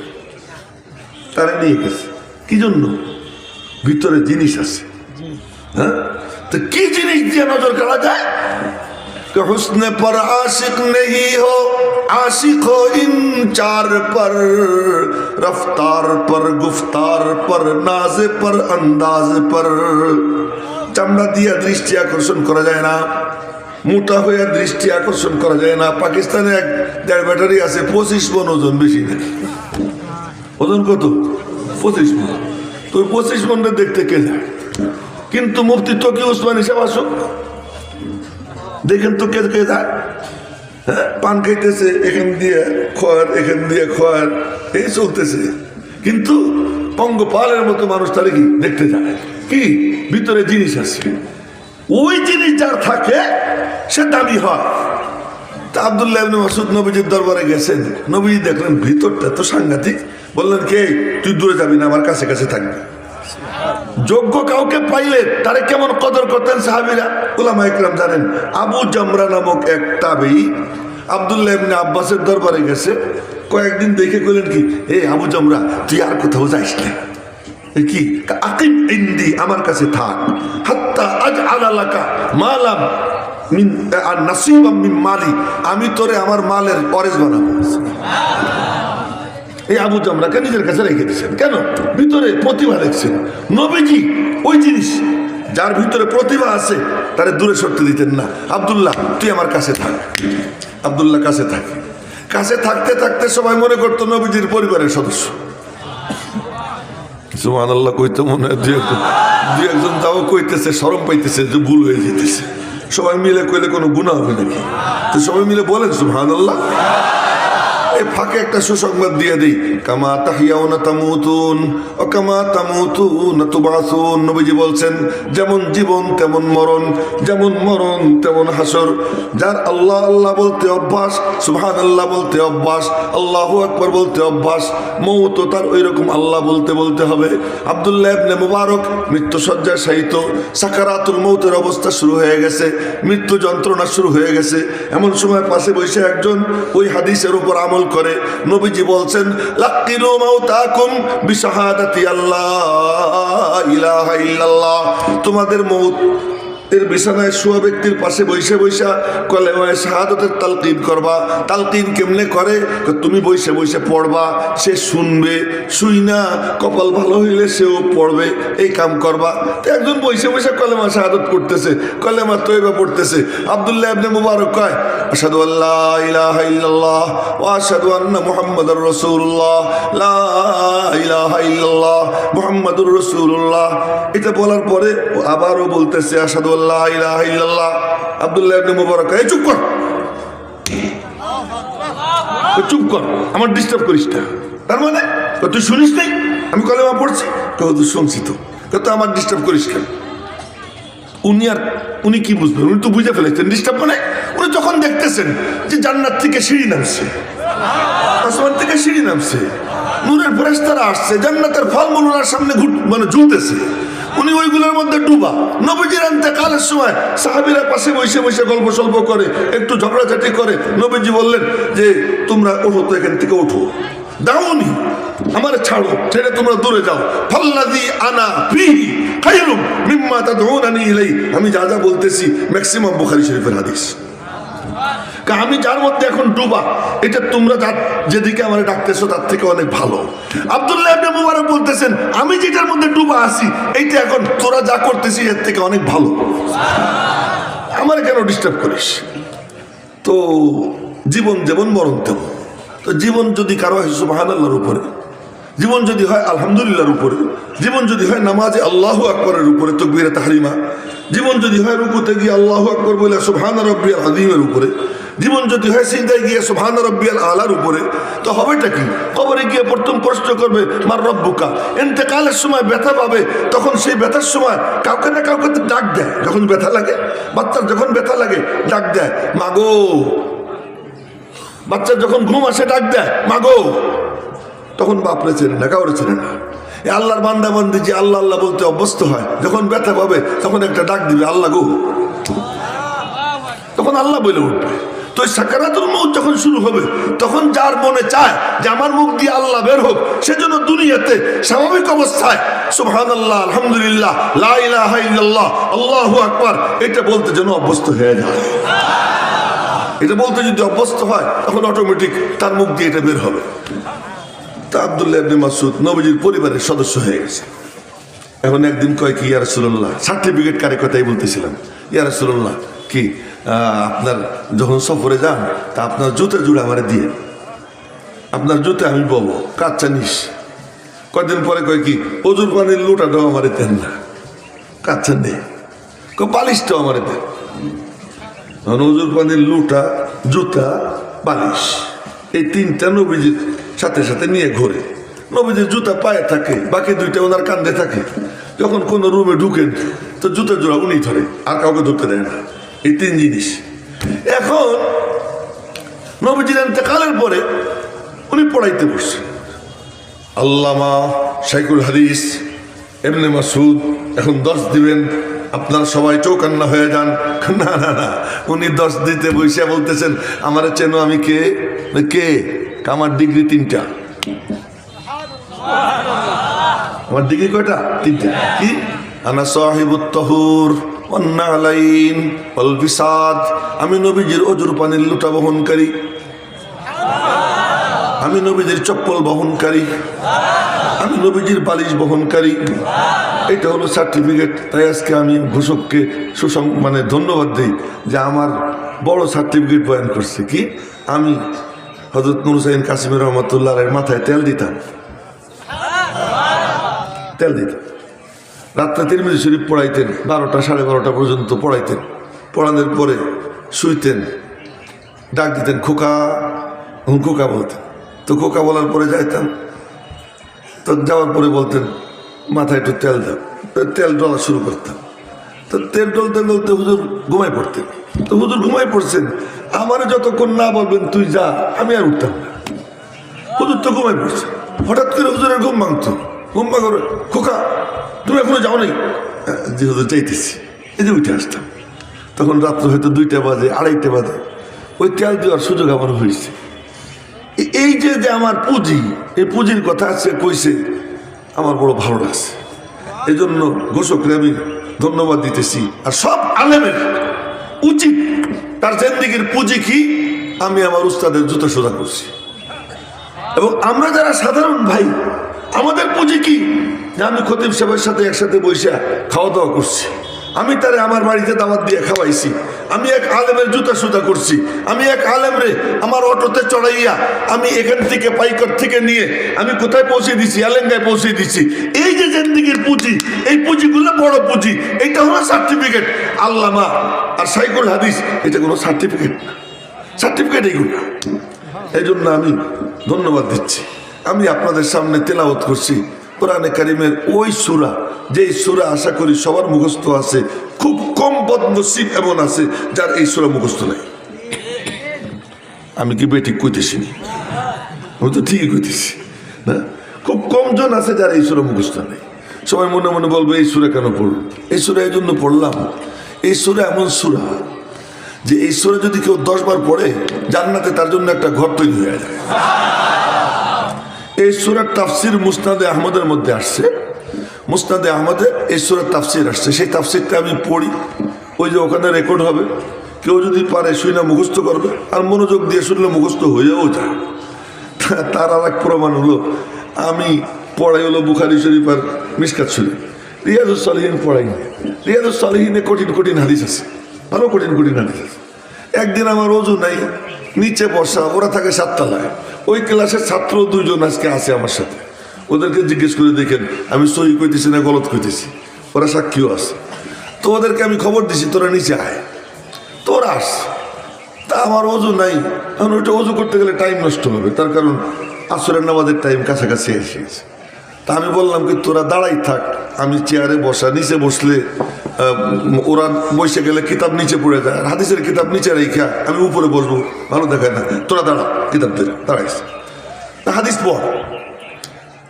তারা নিয়ে গেছে কি জন্য? ভিতরে জিনিস আছে। হ্যাঁ, তো কি জিনিস দিয়ে নজর কাড়া যায়? हुस्न पर आशिक नहीं हो, आशिक हो इन चार पर, रफ्तार पर, गुफ्तार पर, नाज पर, अंदाज पर। চামড়া দিয়া দৃষ্টি আকর্ষণ করা যায় না, মোটা হয়ে দৃষ্টি আকর্ষণ করা যায় না। পাকিস্তানে এক দেড় ব্যাটারি আছে 25 মন ওজন, বেশি নেই। ওজন কত? 25 মন। তো 25 মনটা দেখতে কে যায়? কিন্তু মুফতি তকি উসমানী সাহেব আসুক, দেখেন তো কে কে যায়। হ্যাঁ, পান খাইতেছে, এখান দিয়ে খোয়ার, এখান দিয়ে খোয়ার, এই চলতেছে। কিন্তু পঙ্গপালের মতো মানুষ তারা কি দেখতে যায়? কি ভিতরে জিনিস আছে, ওই জিনিস যার থাকে সে দামি হয়। তা আব্দুল্লাহ ইবনে মাসউদ নবীজির দরবারে গেছেন, নবীজি দেখলেন ভিতরটা তো সাংঘাতিক, বললেন কে তুই দূরে যাবি না, আমার কাছে কাছে থাকবি। যোগ্য কাউকে পাইলে তারে কেমন কদর করতেন সাহাবীরা, উলামা ইকরাম জানেন। আবু জামরা নামক এক তাবেঈ আব্দুল্লাহ ইবনে আব্বাসের দরবারে গেছে, কয়েকদিন দেখে কইলেন কি, এই আবু জামরা তুই আর কোথাও যাইস না, কি আকিম ইনদি, আমার কাছে থাক, হাত্তা আজআলা লাকা মালাম মিন নাসিবাম মিন মালি, আমি তোরে আমার মালের ওয়ারিস বানাবো। এই আবু জামরাকে নিজের কাছে রেখে দিয়েছেন। কেন? ভিতরে প্রতিভা দেখছেন। নবীজি ওই জিনিস যার ভিতরে প্রতিভা আছে তারে দূরে সরতে দিতেন না। আব্দুল্লাহ তুই আমার কাছে থাক। আব্দুল্লাহ কাছে থাকে, কাছে থাকতে থাকতে সবাই মনে করতো নবীজির পরিবারের সদস্য। সুবহানাল্লাহ কইতে মনে হয় দুই একজন তাও কইতেছে, শরম পাইতেছে যে ভুল হয়ে যেতেছে। সবাই মিলে কইলে কোনো গুনাহ হবে নাকি? তো সবাই মিলে বলেন সুবহানাল্লাহ। এই ফাঁকে একটা সুসংবাদ দিয়ে দিই, কামা তাহিয়াউনা তামুতুন ও কামা তামুতুনা তুবাসুন। নবীজি বলছেন যেমন জীবন তেমন মরণ, যেমন মরণ তেমন হাসর। যার আল্লাহ আল্লাহ বলতে অভ্যাস, সুবহানাল্লাহ বলতে অভ্যাস, আল্লাহু আকবার বলতে অভ্যাস, মৌত তার ওই রকম আল্লাহ বলতে বলতে হবে। আব্দুল্লাহ ইবনে মুবারক মৃত্যু শয্যায় শায়িত, সাকারাতুল মৌতের অবস্থা শুরু হয়ে গেছে, মৃত্যু যন্ত্রণা শুরু হয়ে গেছে। এমন সময় পাশে বসে একজন ওই হাদিসের উপর আমল করে নবীজি বলছেন, লাকিনু মাউতাকুম বিশাহাদাতি আল্লাহ ইলাহা ইল্লাল্লাহ। তোমাদের মৌত এর বিছানায় শোয়া ব্যক্তির পাশে বসে বসে কলেমায়ে শাহাদাতের তালকিন করবা। তালকিন কেমনে করে? তুমি বসে বসে পড়বা, সে শুনবে, শুই না কপাল ভালো হইলে সেও পড়বে, এই কাম করবা। তো একজন বসে বসে কলেমা শাহাদাত করতেছে, কলেমা তয়বা পড়তেছে। আব্দুল্লাহ ইবনে মুবারক কয়, আশহাদু আল্লা ইলাহা ইল্লাল্লাহ ওয়া আশহাদু আন্না মুহাম্মাদুর রাসূলুল্লাহ, লা ইলাহা ইল্লাল্লাহ মুহাম্মাদুর রাসূলুল্লাহ। এটা বলার পরে আবারও বলতেছে আশহাদু আল্লা ইলাহা ইল্লাল্লাহ। আব্দুল্লাহ ইবনে মুবারক, এই চুপ কর, চুপ কর, আমার ডিস্টার্ব করিস না। তার মানে তুই শুনিস নাই আমি কলেমা পড়ছি? তুই শুনছি তো, আমার ডিস্টার্ব করিস কেন? উনি কি বুঝবেন? উনি তো বুঝে ফেলেছেন ডিস্টার্ব মানে উনি যখন দেখতেছেন যে জান্নাত থেকে সিঁড়ি নামছে, আসমান থেকে সিঁড়ি নামছে, নূরের ফেরেশতারা আসছে, জান্নাতের ফলমূল ওনার সামনে মানে ঝুলতেছে, উনি ওইগুলোর মধ্যে ডুবা। নবীজির ইন্তেকালের সময় সাহাবীরা পাশে বসে বসে গল্প সল্প করে, একটু ঝগড়াঝাটি করে। নবীজি বললেন যে তোমরা ওঠো তো, এখান থেকে ওঠো, দাউনি আমার ছাড়ো, ছেড়ে তোমরা দূরে যাও। ফাল্লাযী আনা ফীহি খায়রুম মিম্মা তাদউনানি ইলাইহি। আমি যা যা বলতেছি ম্যাক্সিমাম বুখারী শরীফের হাদিস। আমি যার মধ্যে এখন ডুবা, এটা তোমরা যেদিকে আমার ডাকতেছো তার থেকে অনেক ভালো। আব্দুল্লাহ ইবনে মুবারক বলতেছেন আমি যেটার মধ্যে ডুবা আছি এইটা এখন তোরা যা করতেছিস এর থেকে অনেক ভালো, আমার কেন ডিস্টার্ব করিস? তো জীবন যেমন মরণ তেমন। তো জীবন যদি কারো হয় সুবহানাল্লাহর উপরে, জীবন যদি হয় আলহামদুলিল্লাহর উপরে, জীবন যদি হয় নামাজে আল্লাহু আকবরের উপরে তাকবীরে তাহরিমা, জীবন যদি হয় রুকুতে গিয়ে আল্লাহু আকবর বলে সুবহান রাব্বিয়াল আযীমের উপরে, জীবন যদি হয় সিজদায় গিয়ে সুবহান রাব্বিয়াল আলার উপরে, তো হবেটা কি? কবরে গিয়ে প্রথম প্রশ্ন করবে মার রব্বুকা। ইন্তেকালের সময় ব্যথা পাবে, তখন সেই ব্যথার সময় কাউকে না কাউকে ডাক দেয়। যখন ব্যথা লাগে, বাচ্চার যখন ব্যথা লাগে ডাক দেয় মাগো। বাচ্চার যখন ঘুম আসে ডাক দেয় মাগো। তখন বাপরে চেনে না, কাউরে চেনে না। আল্লাহর বান্দা বান্দি যে আল্লাহ আল্লাহ বলতে অভ্যস্ত হয়, যখন ব্যথা পাবে তখন একটা ডাক দিবে আল্লাহ গো, তখন আল্লাহ বলে উঠবে। তো সাকারাতুল মউত যখন শুরু হবে তখন যার মনে চায় যে আমার মুখ দিয়ে আল্লাহ বের হোক, সেজন্য দুনিয়াতে স্বাভাবিক অবস্থায় সুবহানাল্লাহ, আলহামদুলিল্লাহ, লা ইলাহা ইল্লাল্লাহ, আল্লাহু আকবার এটা বলতে যেন অভ্যস্ত হয়ে যায়। এটা বলতে যদি অভ্যস্ত হয় তখন অটোমেটিক তার মুখ দিয়ে এটা বের হবে। তা আব্দুল্লাহ ইবনে মাসউদ নবীজির পরিবারের সদস্য হয়ে গেছে। এখন একদিন কয় কি, ইয়া রাসূলুল্লাহ, সার্টিফিকেট কারে কথাই বলতেছিলাম, ইয়া রাসূলুল্লাহ কি আপনার যখন সফরে যান তা আপনার জুতা জুড়ে আমারে দিয়ে, আপনার জুতে আমি বলবো কাচ্চা নিস। কয়েকদিন পরে কয় কি, অজুর পানির লোটাটাও আমারে দেন না, কাচ্চা নেই, বালিশটাও আমারে দেন। অজুর পানির লোটা, জুতা, বালিশ, এই তিনটা নবীজির সাথে সাথে নিয়ে ঘোরে। নবীজির জুতা পায়ে থাকে, বাকি দুইটা ওনার কান্দে থাকে। যখন কোনো রুমে ঢুকেন তো জুতা জোড়া উনি ধরে, আর কাউকে ধরতে দেয় না। এই তিন জিনিস। এখন নবীজির ইন্তেকালের পরে উনি পড়াইতে বসছেন। আল্লামা শাইখুল হাদিস ইবনে মাসউদ এখন 10 দিবেন, আপনারা সবাই চৌকান্না হয়ে যান। না না না, উনি 10 দিতে বসে বলতেছেন, আমার চেনো আমি কে? কে? আমার ডিগ্রি 3টা। আমার ডিগ্রি কয়টা? 3টা। কি? আনা সাহিবুত তাহুর ওয়ান নালাইন ওয়াল বিসাদ। আমি নবীজির অজুর পানির লোটা বহনকারী, আমি নবীজির চপ্পল বহনকারী, আমি নবীজির বালিশ বহনকারী। এটা হলো সার্টিফিকেট। তাই আজকে আমি ঘোষককে ধন্যবাদ দিই যে আমার বড় সার্টিফিকেট বয়ান করছে। কি? আমি হযরত নূর হুসাইন কাসিমি রহমাতুল্লাহ আলাইহির মাথায় তেল দিতাম, তেল দিতাম। রাত্রে তিরমিজি শরীফ পড়াইতেন, 12টা 12:30 পর্যন্ত পড়াইতেন। পড়ানোর পরে শুইতেন, ডাক দিতেন খোকা, খোকা বলতেন। তো খোকা বলার পরে যাইতাম, তো যাওয়ার পরে বলতেন মাথায় একটু তেল দাও, তেল ডলা শুরু করতাম। তো তেল ডলতে ডলতে হুজুর ঘুমাই পড়তেন। তো হুজুর ঘুমাই পড়ছেন, আমারে যতক্ষণ না বলবেন তুই যা, আমি আর উঠতাম না। হুজুর তো ঘুমাই পড়ছে, হঠাৎ করে হুজুরের ঘুম ভাঙতো। ঘুম ভাঙর, খোকা তুমি এখনো যাও নাই? যে হুজুর যাইতেছি। এই যে উঠে আসতাম। তখন রাত্র হয়তো 2টা বাজে, 2:30 বাজে। ওই তেল দেওয়ার সুযোগ আমার হয়েছে। এই যে যে আমার পুঁজি, এই পুঁজির কথা আছে কইছে, আমার বড় ভালো লাগছে। এই জন্য ঘোষকরে আমি ধন্যবাদ দিতেছি। আর সব আলেমের উচিত তার জিন্দেগির পুঁজি কি, আমি আমার উস্তাদের জুতো সোজা করছি। এবং আমরা যারা সাধারণ ভাই, আমাদের পুঁজি কি, যে আমি খতিব সাহেবের সাথে একসাথে বসে খাওয়া দাওয়া করছি, আমি তারে আমার বাড়িতে দাওয়াত দিয়ে খাওয়াইছি, আমি এক আলেমের জুতা সুতা করছি, আমি এক আলেমরে আমার অটোতে চড়াইয়া আমি এখান থেকে পাইকর থেকে নিয়ে আমি কোথায় পৌঁছে দিছি, আলেঙ্গায় পৌঁছে দিছি। এই যে জিন্দেগির পুঁজি, এই পুঁজিগুলো বড় পুঁজি। এইটা হলো সার্টিফিকেট। আল্লামা আর শাইখুল হাদিস এটা কোনো সার্টিফিকেট না, সার্টিফিকেট এইগুলো। এই জন্য আমি ধন্যবাদ দিচ্ছি। আমি আপনাদের সামনে তেলাওয়াত করছি কোরআনে কারিমের ওই সূরা, যে সূরা আশা করি সবার মুখস্থ আছে। খুব কম বদনসিব এমন আছে যার এই সূরা মুখস্থ নাই। আমি কি বেঠিক কইতেছি? আমি তো ঠিকই কইতেছি না। খুব কম জন আছে যার এই সূরা মুখস্থ নেই। সবাই মনে মনে বলবে এই সূরা কেন পড়ল? এই সূরা এই জন্য পড়লাম, এই সূরা এমন সূরা যে এই সূরা যদি কেউ 10 বার পড়ে জান্নাতে তার জন্য একটা ঘর তৈরি হয়ে যায়। এই সূরার তাফসির মুসনাদে আহমদের মধ্যে আসছে। মুসনাদে আহমদে এই সূরার তাফসির আসছে। সেই তাফসিরটা আমি পড়ি, ওই যে ওখানে রেকর্ড হবে। কেউ যদি পারে শুনে মুখস্থ করবে, আর মনোযোগ দিয়ে শুনলে মুখস্থ হয়েও যায়। তার আর এক প্রমাণ হলো, আমি পড়াই হলো বুখারী শরীফ আর মিশকাত শরীফ। রিয়াজুস সালিহিন পড়াই না। রিয়াজুস সালিহিনে কঠিন কঠিন হাদিস আছে, ভালো কঠিন কঠিন হাদিস আছে। একদিন আমার ওযু নাই, নিচে বসা, ওরা থাকে 7 তলায়। ওই ক্লাসের ছাত্র 2 জন আজকে আছে আমার সাথে। ওদেরকে জিজ্ঞেস করে দেখেন আমি সহি কইতেছি না গলত কইতেছি, ওরা সাক্ষীও আছে। তো ওদেরকে আমি খবর দিছি তোরা নিচে আয়, তোরা আস। তা আমার ওযু নাই, এখন ওইটা ওযু করতে গেলে টাইম নষ্ট হবে, তার কারণ আসরের নামাজের টাইম কাছাকাছি এসেছে। তা আমি বললাম কি তোরা দাঁড়াই থাক, আমি চেয়ারে বসা, নিচে বসলে ওরা বসে গেলে কিতাব নিচে পড়ে যায়, আর হাদিসের কিতাব নিচে রেখা আমি উপরে বসবো, ভালো দেখায় না। তোরা দাঁড়া, কিতাব ধরে দাঁড়াইস, হাদিস পড়।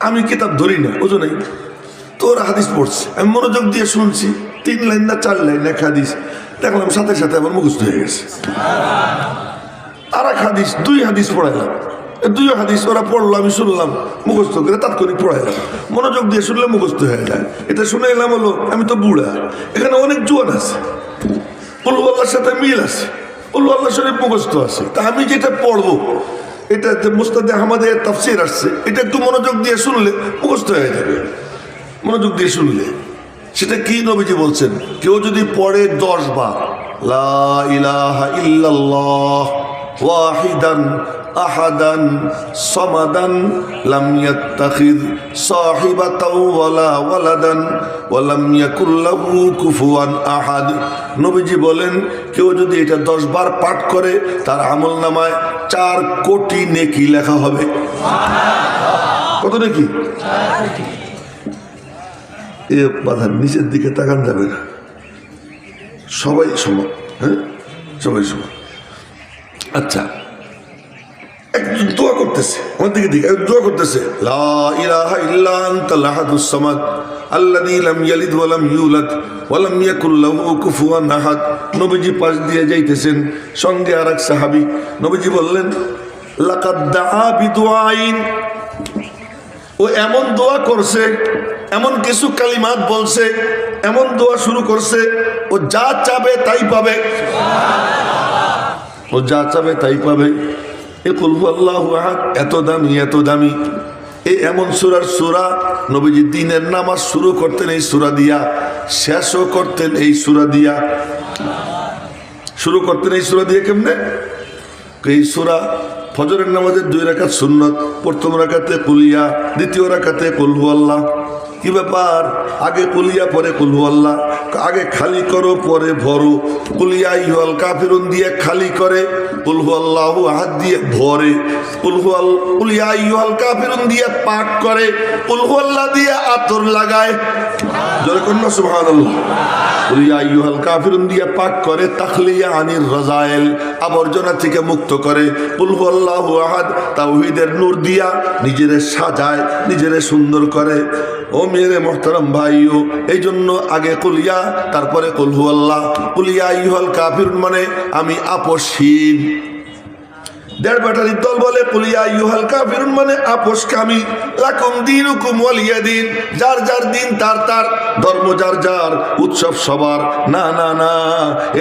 আমি কিতাব ধরি না, ওজো নেই। তোরা হাদিস পড়ছে, আমি মনোযোগ দিয়ে শুনছি। 3 লাইন না 4 লাইন এক হাদিস, দেখলাম সাথে সাথে আমার মুখস্থ হয়ে গেছে। হাদিস 2 হাদিস পড়াইলাম, 2 হাদিস ওরা পড়লো, আমি শুনলাম, মুখস্থ করে তাৎক্ষণিক পড়াইলাম। মনোযোগ দিয়ে শুনলে মুখস্থ হয়ে যায়। এটা শুনে এলাম হলো আমি তো বুড়া, এখানে অনেক জোয়ান আছে, কুল আল্লাহর সাথে মিল আছে, কুল আল্লাহ শরীফ মুখস্থ আছে। তা আমি যেটা পড়বো, এটা যে মুস্তাদে আহমদের তাফসীর আসছে, এটা একটু মনোযোগ দিয়ে শুনলে মুখস্থ হয়ে যাবে। মনোযোগ দিয়ে শুনলে সেটা কি নবীজি বলছেন, কেউ যদি পড়ে 10 বার লা ইলাহা ইল্লাল্লাহ ওয়াহিদান আহাদান সামাদান লাম ইয়াত্তাখিয সাহিবাতাও ওয়ালা ওয়ালাদান ওয়া লাম ইয়াকুল লাহু কুফুয়ান আহাদ। নবীজি বলেন, কেউ যদি এটা 10 বার পাঠ করে তার আমলনামায় 4 কোটি নেকি লেখা হবে। কত নেকি? এ বাধার নিচের দিকে তাকান যাবে না, সবাই সমান। হ্যাঁ, সবাই সমান। আচ্ছা, একজন দোয়া করতেছে, আমার দিকে দিকে দোয়া করতেছে, লা ইলাহা ইল্লা আনতাল আহাদুস সামাদ আল্লাযী লাম ইয়ালিদ ওয়া লাম ইউলাদ ওয়া লাম ইয়াকুল লাহু কুফুয়ান আহাদ। নবীজি পাশ দিয়ে যাইতেছেন, সঙ্গে আরেক সাহাবী। নবীজি বললেন, লাকাদ দাআ বিদুআইন, ও এমন দোয়া করছে, এমন কিছু কালিমাত বলছে, এমন দোয়া শুরু করছে, ও যা চাবে তাই পাবে, ও যা চাবে তাই পাবে। এ কুল হুয়াল্লাহু আহাদ এত দামি, এত দামি। এমন সূরার সূরা, নবীজি দিনের নামাজ শুরু করতেন এই সূরা দিয়া, শেষও করতেন এই সূরা দিয়া। শুরু করতেন এই সূরা দিয়ে কেমনে? এই সূরা ফজরের নামাজের 2 রাকাত সুন্নত, প্রথম রাকাতে কুলিয়া, দ্বিতীয় রাকাতে কুল হুয়াল্লাহ। কি ব্যাপার? আগে কুলিয়া পরে কুল হুয়াল্লাহ, আগে খালি করো পরে ভরো। কুলিয়া আইয়ুহাল কাফিরুন দিয়ে খালি করে, কুল হুয়াল্লাহু আহাদ দিয়ে ভরে, কুলিয়া আইয়ুহাল কাফিরুন দিয়ে পাক করে, কুল হুয়াল্লাহ দিয়ে আতর লাগায়। জোরে কন্না সুবহানাল্লাহ। কুলিয়া আইয়ুহাল কাফিরুন দিয়ে পাক করে, তাখলিয়া আনির রাজায়েল, আবর্জনা থেকে মুক্ত করে। কুল হুয়াল্লাহু আহাদ তাওহীদের নূর দিয়া নিজেরে সাজায়, নিজেরে সুন্দর করে। ও মেরে মোহতারাম ভাইও, এই জন্য আগে কুলিয়া তারপরে কুল হুয়াল্লাহ। কুলিয়া আইয়ুহাল কাফিরুন মানে আমি আপসহীন। 1.5 ব্যাটারির দল বলে কুলিয়া আইয়ুহাল কাফিরুন মানে আপোষকামী। লাকুম দীনুকুম ওয়ালিয়া দিন, যার যার দিন তার তার, ধর্ম যার যার, উৎসব সবার। না না না,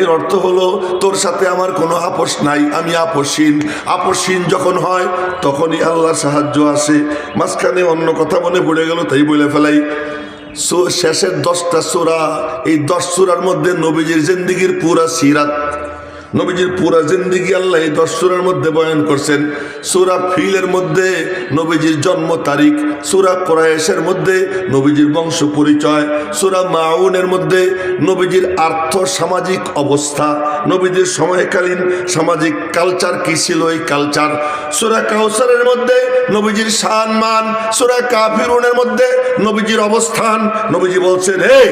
এর অর্থ হলো তোর সাথে আমার কোনো আপোষ নাই, আমি আপসহীন। আপসহীন যখন হয় তখনই আল্লাহর সাহায্য আসে। মাঝখানে অন্য কথা মনে পড়ে গেল, তাই বলে ফেলাই। শেষের 10টা সূরা, এই 10 সূরার মধ্যে নবীজির জিন্দেগির পুরা সিরাত, নবীজির পুরা জিন্দেগি আল্লাহ এই 10 সূরার মধ্যে বয়ান করছেন। সূরা ফিলের মধ্যে নবীজির জন্ম তারিখ, সূরা কুরাইশের মধ্যে নবীজির বংশ পরিচয়, সূরা মাউনের মধ্যে নবীজির আর্থ সামাজিক অবস্থা, নবীজির সময়কালীন সামাজিক কালচার কি ছিল, এই কালচার। সূরা কাউসারের মধ্যে নবীজির শান মান, সূরা কাফিরুনের মধ্যে নবীজির অবস্থান। নবীজি বলছেন, হে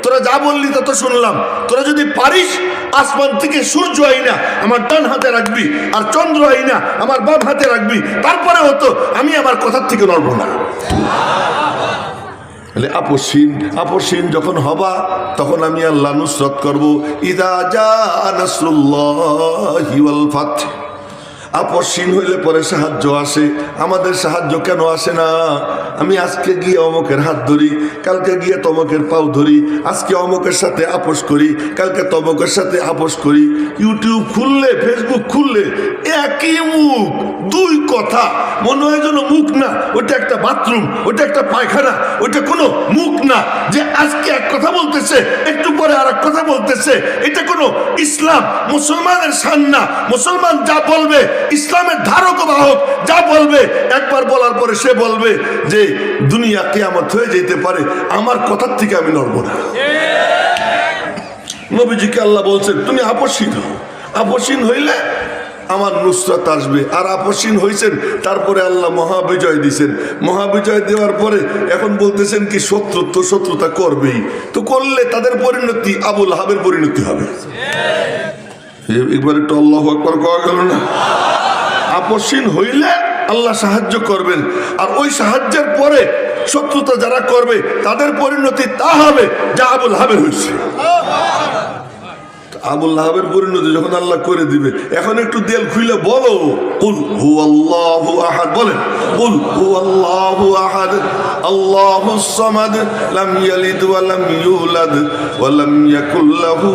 তোরা যা বললি তা তো শুনলাম, তোরা যদি পারিস আসমান থেকে সূর্য আইনা আমার ডান হাতে রাখবি, আর চন্দ্র আইনা আমার বাম হাতে রাখবি, তারপরে হতো আমি আমার কথার থেকে নড়ব না। আপসহীন যখন হবা তখন আমি আল্লাহ নুসরত করব। ইযা জাআ নাসরুল্লাহি ওয়াল ফাত। আপসহীন হইলে পরে সাহায্য আসে। আমাদের সাহায্য কেন আসে না? আমি আজকে গিয়ে অমকের হাত ধরি, কালকে গিয়ে তমকের পাও ধরি, আজকে অমকের সাথে আপোষ করি, কালকে তমকের সাথে আপোষ করি। ইউটিউব খুললে, ফেসবুক খুললে একই মুখ, 2 কথা, মনে হয় যেন মুখ না, ওটা একটা বাথরুম, ওটা একটা পায়খানা, ওটা কোনো মুখ না। যে আজকে এক কথা বলতেছে, একটু পরে আর এক কথা বলতেছে। এটা কোনো ইসলাম মুসলমানের শান না। মুসলমান যা বলবে, ইসলামের ধারক ও বাহক যা বলবে, একবার বলার পরে সে বলবে যে দুনিয়া কিয়ামত হয়ে যেতে পারে, আমার কথার থেকে আমি নড়ব না। নবীজিকে আল্লাহ বলছেন তুমি আপসহীন হও, আপসহীন হইলে আমার নুসরাত আসবে। আর আপসহীন হয়েছেন, তারপরে আল্লাহ মহাবিজয় দিয়েছেন। মহাবিজয় দেওয়ার পরে এখন বলতেছেন কি শত্রুতা করবেই, তো করলে তাদের পরিণতি আবু লাহাবের পরিণতি হবে। একবার একটু আল্লাহু আকবার কওয়া গেল না? আপসহীন হইলে আল্লাহ সাহায্য করবেন, আর ওই সাহায্যের পরে শত্রুতা যারা করবে তাদের পরিণতি তা হবে যা আবু লাহাবের হয়েছে। আবুল লাহাবের পরিণতি যখন আল্লাহ করে দিবে, এখন একটু দেল খুলে বলো কুল হুয়াল্লাহু আহাদ, বলেন কুল হুয়াল্লাহু আহাদ আল্লাহুস সামাদ লাম ইয়ালিদ ওয়া লাম ইউলাদ ওয়া লাম ইয়াকুল লাহু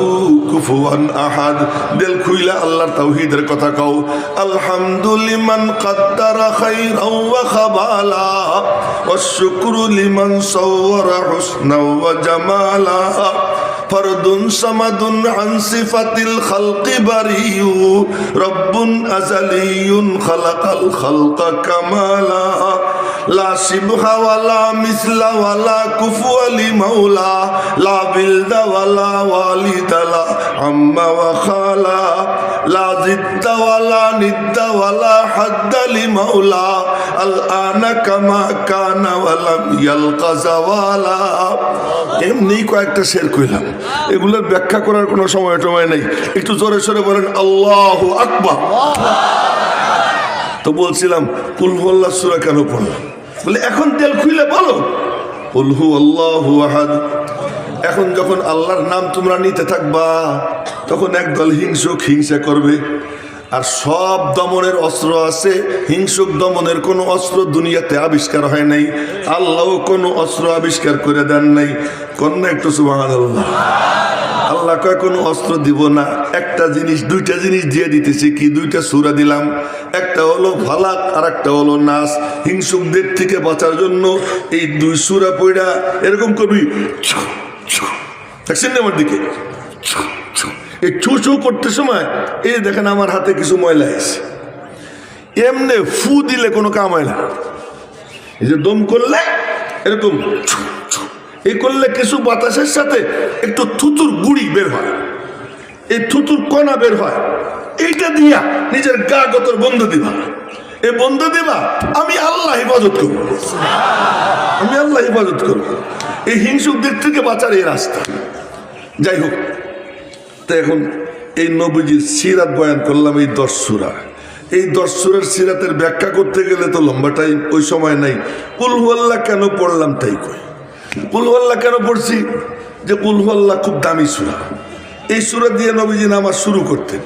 কুফুয়ান আহাদ। দেল খুইলা আল্লাহর তাওহীদের কথা কও। আলহামদুলিমান কাদ্দারা খাইরাও ওয়া খাবালা ওয়াশ শুকরু লিমান সাওয়ারা হুসনা ওয়া জামালা ফরদুন সামাদুন আন সিফাতিল খালকি বারিউ রব্বুন আযালিয়ুন খালাকাল খালকা কামালা লা শিবহা ওয়ালা মিসলা ওয়ালা কুফুয়া লি মাওলা লা বিলদা ওয়ালা ওয়ালিদালা আম্মা ওয়া খালা লা জিদ্দা ওয়ালা নিদ্দা ওয়ালা হাদ্দা লি মাওলা আল আনা কামা কানা ওয়ালা ইয়ালকা জাওয়ালা। এমনি কয়েকটা শের কইলাম, এগুলোর ব্যাখ্যা করার কোনো সময় টময় নেই। একটু জোরে সোরে বলেন আল্লাহু আকবার। তো বলছিলাম কুল হুয়াল্লাহ সূরা কেন পড়লাম, বলে এখন তেল খুলে বলো কুল হুয়াল্লাহু আহাদ। এখন যখন আল্লাহর নাম তোমরা নিতে থাকবা, তখন একদল হিংসুক হিংসা করবে। আর সব দমনের অস্ত্র আছে, হিংসুক দমনের কোনো অস্ত্র দুনিয়াতে আবিষ্কার হয় নাই, আল্লাহ কোনো অস্ত্র আবিষ্কার করে দেন নাই। কন্যা একটু সুবহানাল্লাহ। আল্লাহ কয় কোনো অস্ত্র দিব না, একটা জিনিস, দুইটা জিনিস দিয়ে দিতেছি। কি দুইটা সূরা দিলাম, একটা হলো ফালাক আর একটা হলো নাস। হিংসুকদের থেকে বাঁচার জন্য এই দুই সূরা পড়া এরকম করবি, দেখছেন আমার দিকে এই ছু ছু করতে সময় এই দেখেন আমার হাতে কিছু ময়লা এসে, এমনি ফু দিলে কোনো কাম হয় না। এই যে দম করলে এরকম এই করলে কিছু বাতাসের সাথে একটু থুতুর গুড়ি বের হয়, এই থুতুর কণা বের হয়। এইটা দিয়া নিজের গা গতর বন্ধ দিবা, এই বন্ধ দিবা আমি আল্লাহ হেফাজত করবো, আমি আল্লাহ হেফাজত করবো। এই হিংসুকদের থেকে বাঁচার এই রাস্তা। যাই হোক, তো এখন এই নবীজির সিরাত বয়ান করলাম, এই 10 সূরা। এই 10 সূরার সিরাতের ব্যাখ্যা করতে গেলে তো লম্বা টাইম, ওই সময় নাই। কুল হুয়াল্লাহ কেন পড়লাম তাই কই। কুল হুয়াল্লাহ কেন পড়ছি, যে কুল হুয়াল্লাহ খুব দামি সূরা। এই সূরা দিয়ে নবীজি নামাজ শুরু করতেন,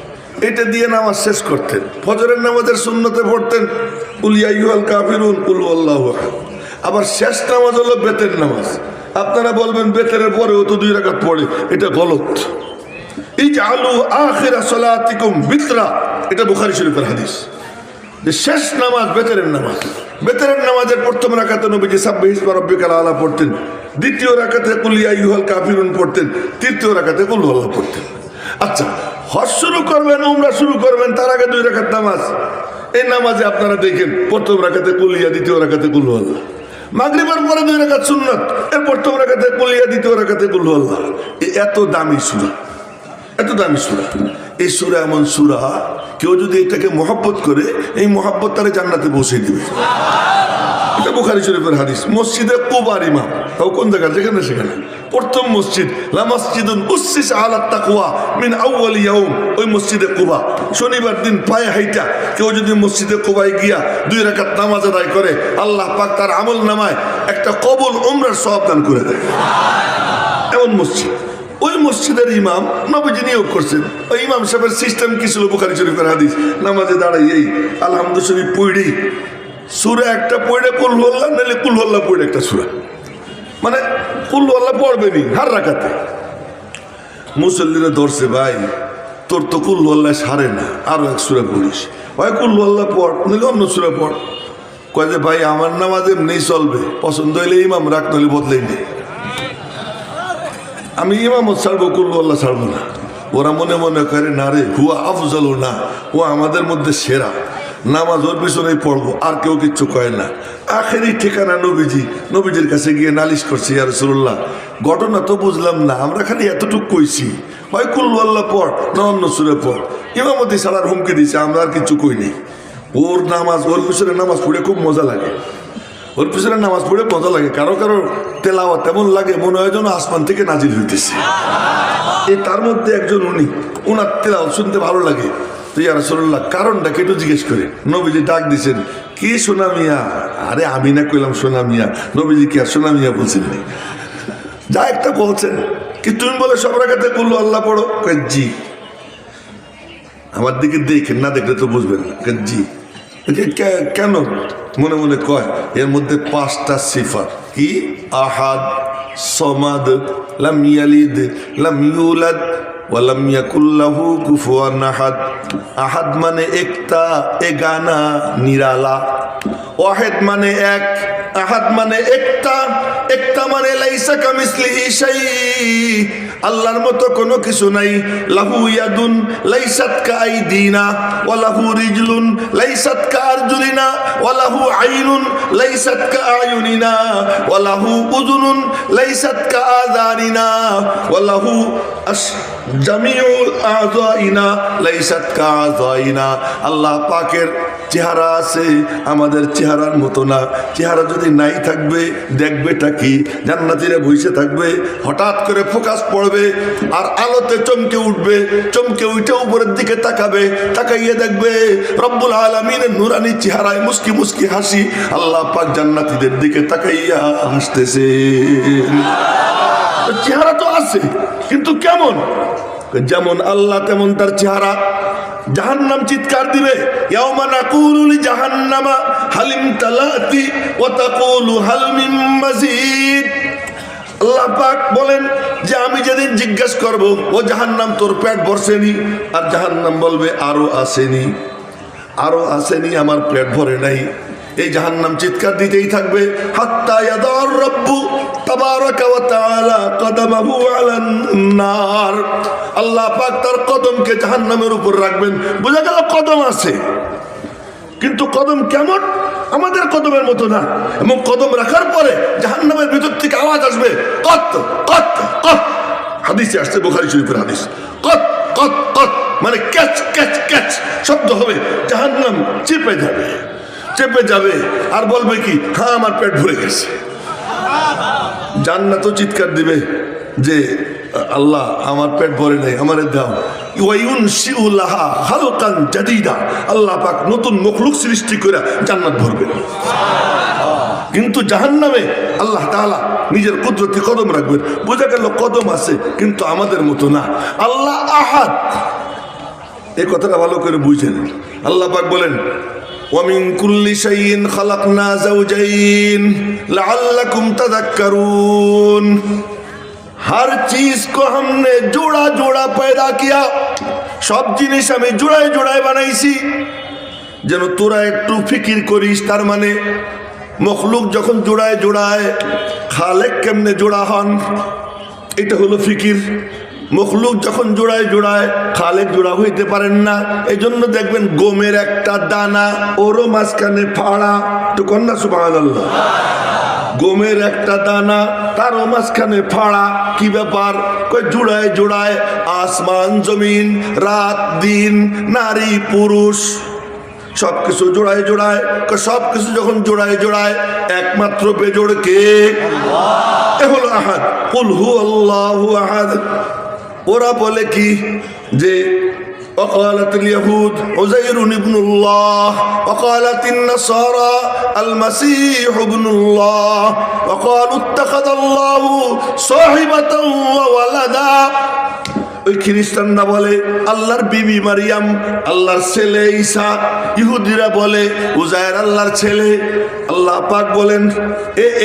এটা দিয়ে নামাজ শেষ করতেন। ফজরের নামাজের সুন্নতে পড়তেন কুল ইয়া আইয়ুহাল কাফিরুন কুল হুয়াল্লাহু আহাদ। আবার শেষ নামাজ হলো বেতের নামাজ। আপনারা বলবেন বেতের পরেও তো 2 রাকাত পড়ে, এটা গলত। ইজআলু আখিরা সালাতিকুম বিতরা, এটা বুখারী শরীফের হাদিস, যে শেষ নামাজ বেতের নামাজ। বেতের নামাজের প্রথম রাকাতে নবীজি সাব্বিহ ইসমা রাব্বিকাল আলা পড়তেন, দ্বিতীয় রাকাতে কুল ইয়া আইয়ুহাল কাফিরুন পড়তেন, তৃতীয় রাকাতে কুল হুয়াল্লাহ পড়তেন। আচ্ছা, হজ শুরু করবেন, উমরা শুরু করবেন, তার আগে 2 রাকাত নামাজ। এই নামাজে আপনারা দেখেন প্রথম রাকাতে কুল ইয়া, দ্বিতীয় রাকাতে কুল হুয়াল্লাহ। মাগরিবের পরে 2 রাকাত সুন্নাত, এর প্রথম রাকাতে কুল ইয়া, দ্বিতীয় রাকাতে কুল হুয়াল্লাহ। এত দামি সূরা, এত দামি সূরা। এই সূরা এমন সূরা, কেউ যদি এটাকে মহব্বত করে, এই মহব্বত তারে জান্নাতে পৌঁছে দিবে। এটা বুখারী শরীফের হাদিস। মসজিদে কুবার ইমাম, তাও কোন জায়গা, যেখানে সেখানে প্রথম মসজিদ, লা মসজিদুন উসসিসা আলা তাকওয়া মিন আউয়াল ইয়াউম, ওই মসজিদে কুবা। শনিবার দিন পায়ে হাইটা কেউ যদি মসজিদে কুবায় গিয়া 2 রাকাত নামাজ আদায় করে, আল্লাহ পাক তার আমল নামায় একটা কবুল উমরার সওয়াব দান করে দেয়। এমন মসজিদ। ওই মসজিদের ইমাম নবীজি নিয়োগ করছেন। ওই ইমাম সাহেবের সিস্টেম কি ছিল, বুখারী শরীফের হাদিস, নামাজে দাঁড়াই এই আলহামদুলিল্লাহ শরীফ পড়ি, সূরা একটা পড়ে কুল হুয়াল্লাহ, নাহলে কুল হুয়াল্লাহ পড়ে একটা সূরা, মানে কুল হুয়াল্লাহ পড়বেনি হার রাকাতে। মুসল্লিরা ধরছে, ভাই তোর তো কুল হুয়াল্লাহ সারে না, আরো এক সূরা পড়িস। ভাই কুল হুয়াল্লাহ পড়, নাহলে অন্য সূরা পড়। কয় যে ভাই আমার নামাজ এমনি চলবে, পছন্দ হইলে ইমাম রাখ, নাহলে বদলেই নেই। আমি ইমামত ছাড়বো, কুল হুয়াল্লাহ ছাড়বো না। ওরা মনে মনে করে না রে হুয়া আফজালু, না ও আমাদের মধ্যে সেরা, নামাজ ওর পিছনেই পড়বো, আর কেউ কিচ্ছু কয় না। আখেরি ঠিকানা নবীজি। নবীজির কাছে গিয়ে নালিশ করছে, ইয়া রাসূলুল্লাহ ঘটনা তো বুঝলাম না, আমরা খালি এতটুকু কইছি, ভাই কুল হুয়াল্লাহ পড় না অন্য সূরা পড়। ইমামতি ছাড়ার হুমকি দিছে, আমরা আর কিছু কই নেই। ওর নামাজ, ওর পিছনে নামাজ পড়ে খুব মজা লাগে, ওর পিছনে নামাজ পড়ে মজা লাগে। কারো কারো তেলাওয়াত এমন লাগে মনে হয় যেন আসমান থেকে নাজিল হইতেছে। এই তার মধ্যে একজন উনি, ওনার তেলাওয়াত শুনতে ভালো লাগে। তো ইয়া রাসূলুল্লাহ কারণটা একটু জিজ্ঞেস করে। নবীজি ডাক দিছেন, কি সোনা মিয়া? আরে আমি না কইলাম সোনা মিয়া, নবীজি কি আর সোনা মিয়া বলছেন? যা একটা বলছেন কি তুমি বলে সব রাকাতে কুল আল্লাহ পড়ো? জি। আমার দিকে দেখেন, না দেখলে তো বুঝবেন না। জি কেন? মনে মনে কয় এর মধ্যে 5টা সিফাত। কি? আহাদ, সমাদ, লাম ইয়ালিদ, লাম ইউলাদ, ওয়া লাম ইয়াকুল লাহু কুফুয়ান আহাদ। আহাদ মানে একটা, এগানা, নিরালা। ওয়াহিদ মানে এক, আহাদ মানে একটা, একটা মানে লাইসা কামিসলিহি শাই, আল্লাহর মতো কোনো কিছু নাই। লাহু ইয়াদুন লাইসাত কাআইদিনা ওয়া লাহু রিজলুন লাইসাত কাআরজুলিনা ওয়া লাহু আইনুন লাইসাত কাআয়ুনিনা ওয়া লাহু উযুনুন লাইসাত কাআযানিনা ওয়া লাহু জামিউল আযাইনা লাইসাত কাআযাইনা। আল্লাহ পাকের চেহারা আছে, আমাদের চেহারার মতো না। চেহারা যদি নাই থাকবে দেখবেটা কি? জান্নাতীরা বসে থাকবে, হঠাৎ করে ফোকাস পড়বে আর আলোতে চমকে উঠবে, চমকে উঠে উপরের দিকে তাকাবে, তাকাইয়ে দেখবে রব্বুল আলামিনের নুরানি চেহারায় মুস্কি মুস্কি হাসি। আল্লাহ পাক জান্নাতীদের দিকে তাকাইয়া হাসতেছে। চেহারা তো আছে, কিন্তু কেমন? যেমন আল্লাহ তেমন তার চেহারা। জাহান্নাম চিৎকার দিবে, ইয়াউমা নাকুলু লিজাহান্নামা হালিম তালাতি ওয়া তাকুলু হাল মিন মাজিদ। আল্লাহ পাক বলেন যে আমি যেদিন জিজ্ঞেস করব, ও জাহান্নাম তোর পেট ভরছেনি? আর জাহান্নাম বলবে আরো আসেনি, আরো আসেনি, আমার পেট ভরে নাই। এই জাহান্নাম চিৎকার দিতেই থাকবে হাত্তা ইয়াদার রব্বু তাবারাকা ওয়া তাআলা কদমাহু আলান নার। আল্লাহ পাক তার কদমকে জাহান্নামের উপর রাখবেন। বোঝা গেল কদম আছে, কিন্তু কদম কেমন? আমাদের কদমের মতো না। এবং কদম রাখার পরে জাহান্নামের ভিতর থেকে আওয়াজ আসবে কত কত কত। হাদিসে আসছে, বুখারী শরীফের হাদিস। কত কত কত মানে ক্যাচ ক্যাচ ক্যাচ শব্দ হবে। জাহান্নাম চেপে যাবে, চেপে যাবে আর বলবে কি? হ্যাঁ, আমার পেট ভরে গেছে। জান্নাতও চিৎকার দিবে যে আল্লাহ আমার পেট ভরে নাই, আমারে দাও। ওয়ায়ুনশিউ লাহা খালকান জাদীদা। আল্লাহ পাক নতুন মখলুক সৃষ্টি করে জান্নাত ভরবে। কিন্তু জাহান্নামে আল্লাহ তাআলা নিজের কুদরতি কদম রাখবেন। বোঝা গেল কদম আছে, কিন্তু আমাদের মতো না। আল্লাহ আহাদ, এই কথাটা ভালো করে বুঝেন। আল্লাহ পাক বলেন وَمِن كُلِّ شَيْءٍ خَلَقْنَا زَوْجَيْنِ لَعَلَّكُمْ تَذَكَّرُونَ। हर चीज को हमने जोड़ा जोड़ा पैदा किया। सब जिनिस আমি জোড়ায় জোড়ায় বানাইছি যেন তোরা একটু ফিকির করিস। তার মানে মখলুক যখন জোড়ায় জোড়ায়, খালেক কেমনে জোড়া হন, এটা হলো ফিকির। মখলুক যখন জোড়ায় জোড়ায়, খালেক জোড়া হইতে পারেন না। এই জন্য দেখবেন গমের একটা দানা, ওরও মাঝখানে ফাড়া। তো কন্যা সুবহানাল্লাহ। গমের একটা দানা, তারও মাঝখানে ফাড়া। কি ব্যাপার? কই জোড়ায় জোড়ায় আসমান জমিন, রাত দিন, নারী পুরুষ, সবকিছু জোড়ায় জোড়ায়। সবকিছু যখন জোড়ায় জোড়ায়, একমাত্র বেজোড় কে? এ হলো আহাদ। কুল হু আল্লাহু আহাদ। ওরা বলে কি যে وقالت اليهود عزير ابن الله وقالت النصارى المسيح ابن الله وقالوا اتخذ الله صاحبة وولدا। ওই খ্রিস্টানরা বলে আল্লাহর বিবি মারিয়াম আল্লাহর ছেলে ঈসা। ইহুদিরা বলে উজায়ের আল্লাহর ছেলে। আল্লাহ পাক বলেন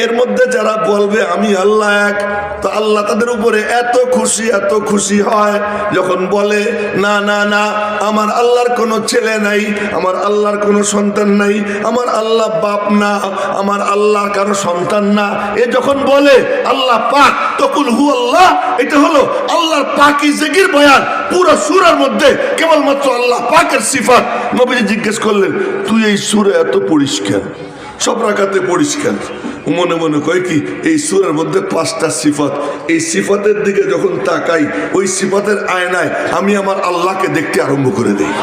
এর মধ্যে যারা বলবে আমি আল্লাহ এক, তো আল্লাহ তাদের উপরে এত খুশি হয় যখন বলে না না না, আমার আল্লাহর কোনো ছেলে নাই, আমার আল্লাহর কোনো সন্তান নাই, আমার আল্লাহ বাপ না, আমার আল্লাহর কারো সন্তান না। এ যখন বলে আল্লাহ পাক, তকুল হু আল্লাহ, এটা হলো আল্লাহর পাকিজাগির বয়ান। পুরো সূরার মধ্যে কেবলমাত্র আল্লাহ পাকের সিফাত। নবীজি জিজ্ঞেস করলেন তুই এই সূরা এত পড়িস কেন, সব রাকাতে পড়িস কেন? মনে মনে কয় কি এই সূরার মধ্যে 5টা সিফাত। এই সিফাতের দিকে যখন তাকাই, ওই সিফাতের আয়নায় আমি আমার আল্লাহকে দেখতে আরম্ভ করে দেই।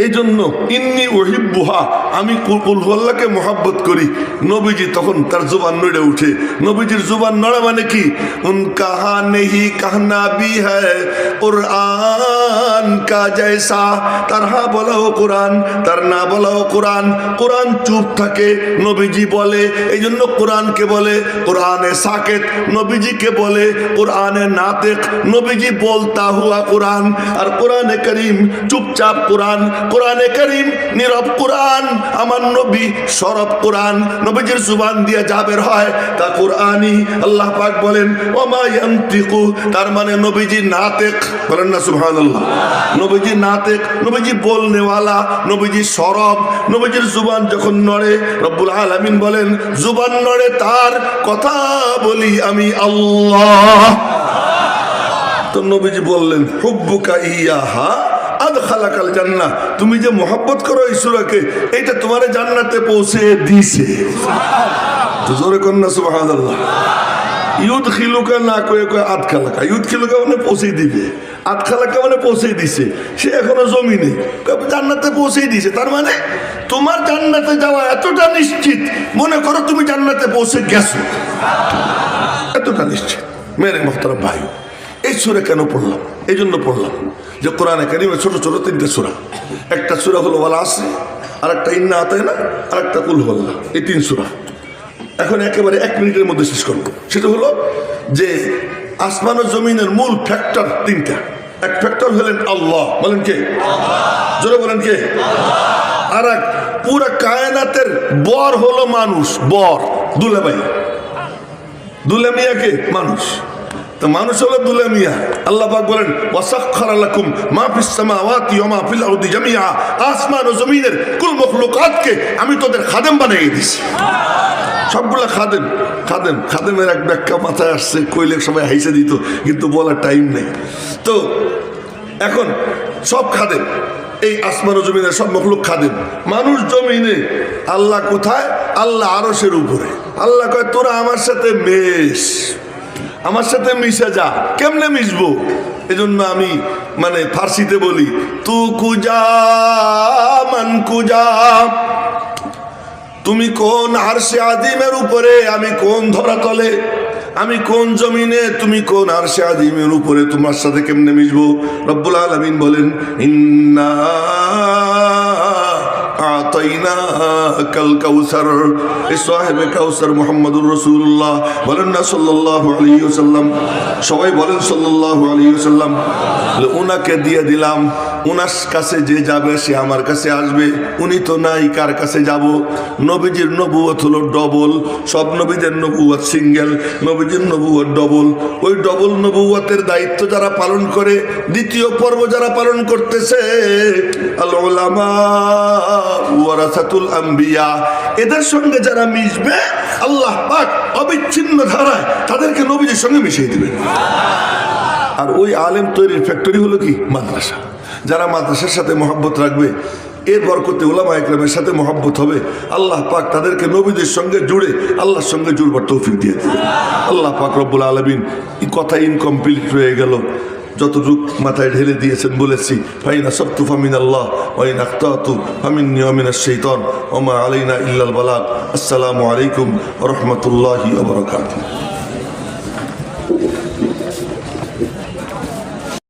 এই জন্য ইন্নি ওহিব্বুহা, আমি কুল আল্লাহকে মোহাব্বত করি। নবীজি তখন তার জুবান নড়ে উঠে। নবীজির জুবান নড়া মানে কি? উন কাহা নেহি কাহনা বি হ্যায় কুরআন কা জৈসা, তার হা বলাও কোরআন, তার না বলাও কোরআন। কোরআন চুপ থাকে, নবীজি বলে, এই জন্য কোরআনকে বলে কোরআনে সাকেত, নবীজিকে বলে কোরআনে নাতিক, নবীজি বলতা হুয়া কোরআন। আর কোরআনে করিম চুপচাপ কোরআন, কোরআনে করিম নীরব কোরআন, আমার নবী সরব কোরআন। নবীজির জুবান দিয়ে যা বের হয় তা কোরআনই। আল্লাহ পাক বলেন ওমা ইয়ান্তিকু, তার মানে নবীজি নাতিক, বলেন না সুবহানাল্লাহ। নবীজি নাতিক, নবীজি বলনেওয়ালা, নবীজি সরব। নবীজির জুবান যখন নড়ে, রব্বুল আলামিন বলেন জুবান নড়ে তার, কথা বলি আমি আল্লাহ। তো নবীজি বললেন হুব্বুকা ইয়াহা আদখালাকাল জান্নাহ, তুমি যে মোহাব্বত করো এই সূরাকে, এটা তোমারে জান্নাতে পৌঁছে দিয়েছে। তো জোরে কোন না সুবহানাল্লাহ। ইউদখিলুকা না কয়ে কয়ে আদখালাকা, ইউদখিলুকা মানে পৌঁছে দিবে, আদখালাকা মানে পৌঁছে দিছে। সে এখনো জমিনে, জান্নাতে পৌঁছে দিয়েছে। তার মানে তোমার জান্নাতে যাওয়া এতটা নিশ্চিত, মনে করো তুমি জান্নাতে পৌঁছে গেছো, এতটা নিশ্চিত। মেরে মোহতারাম ভাই, এই সূরা কেন পড়লাম? এই জন্য পড়লাম যে কোরআনে কারিমে ছোট ছোট তিনটে সূরা। একটা সূরা হলো ওয়াল আসর, আর একটা ইন্না আতাইনা, আর একটা কুল হুয়াল্লাহ। এই তিন সূরা এখন একেবারে 1 মিনিটের মধ্যে শেষ করবো। সেটা হলো যে আসমান ও জমিনের মূল ফ্যাক্টর তিনটা। এক ফ্যাক্টর হলেন আল্লাহ, বলেন কে? জোরে বলেন কে? আর এক পুরা কায়নাতের বর হলো মানুষ, বর দুলাভাই, দুলামিয়াকে মানুষ। তো মানুষ হলো দুলামিয়া। আল্লাহ পাক বলেন ওয়াসাখখারা লাকুম মা ফিস সামাওয়াতি ওয়া মা ফিল আরদি জামিআ, আসমান ও জমিনের কুল মখলুকাতকে আমি তোদের খাদেম বানিয়ে দিয়েছি। সবগুলা খাদেম। খাদেম খাদেমের এক ব্যাখ্যা মাথায় আসছে, কইলে সবাই হাইসে দিত, কিন্তু বলার টাইম নেই। তো এখন সব খাদেম, এই আসমান ও জমিনের সব মখলুক খাদেম। মানুষ জমিনে, আল্লাহ কোথায়? আল্লাহ আরশের উপরে। আল্লাহ কয় তোরা আমার সাথে মেশ, আমার সাথে মিশে যা। কেমনে মিশবো? এজন্য আমি মানে ফার্সিতে বলি তু কুজা মান কুজা, তুমি কোন আরশে আযীমের উপরে, আমি কোন ধরাতলে, আমি কোন জমিনে, তুমি কোন আরশে আযীমের উপরে, তোমার সাথে কেমনে মিশবো? রব্বুল আলামিন বলেন ইন্না আতাইনাকাল কাউসার, এই সাহেবে কাউসার মুহাম্মদুর রাসূলুল্লাহ, বলেন না সাল্লাল্লাহু আলাইহি ওয়াসাল্লাম। সবাই বলেন সাল্লাল্লাহু আলাইহি ওয়াসাল্লাম। উনাকে দিয়ে দিলাম, উনার কাছে যে যাবে সে আমার কাছে আসবে। উনি তো নাই, কার কাছে যাব? নবীজির নবুয়ত হলো ডবল, সব নবীদের নবুয়ত সিঙ্গেল, নবীজির নবুয়ত ডবল। ওই ডবল নবুয়তের দায়িত্ব যারা পালন করে, দ্বিতীয় পর্ব যারা পালন করতেছে, আল উলামা ওয়ারাসাতুল আম্বিয়া, এদের সঙ্গে যারা মিশবে আল্লাহ পাক অবিচ্ছিন্ন ধারায় তাদেরকে নবীজির সঙ্গে মিশিয়ে দিবেন। আর ওই আলেম তৈরির ফ্যাক্টরি হলো কি? মাদ্রাসা। যারা মাদ্রাসার সাথে মহব্বত রাখবে, এর বরকতে উলামা ইকরামের সাথে মহব্বত হবে, আল্লাহ পাক তাদেরকে নবীদের সঙ্গে জুড়ে আল্লাহর সঙ্গে জুড়বার তৌফিক দিয়ে দেবেন। আল্লাহ পাক রব্বুল আলামিন, এই কথা ইনকমপ্লিট রয়ে গেল, যতটুক মাথায় ঢেলে দিয়েছেন বলেছি। ফাইনা সাবতু ফামিনাল্লাহ ওয়া ইন আখতাতু ফামিন্নী ওয়া মিনাশ শাইতান ওয়া মা আলাইনা ইল্লাল বালাগ। আসসালামু আলাইকুম ওয়া রাহমাতুল্লাহি ওয়া বারাকাতুহু।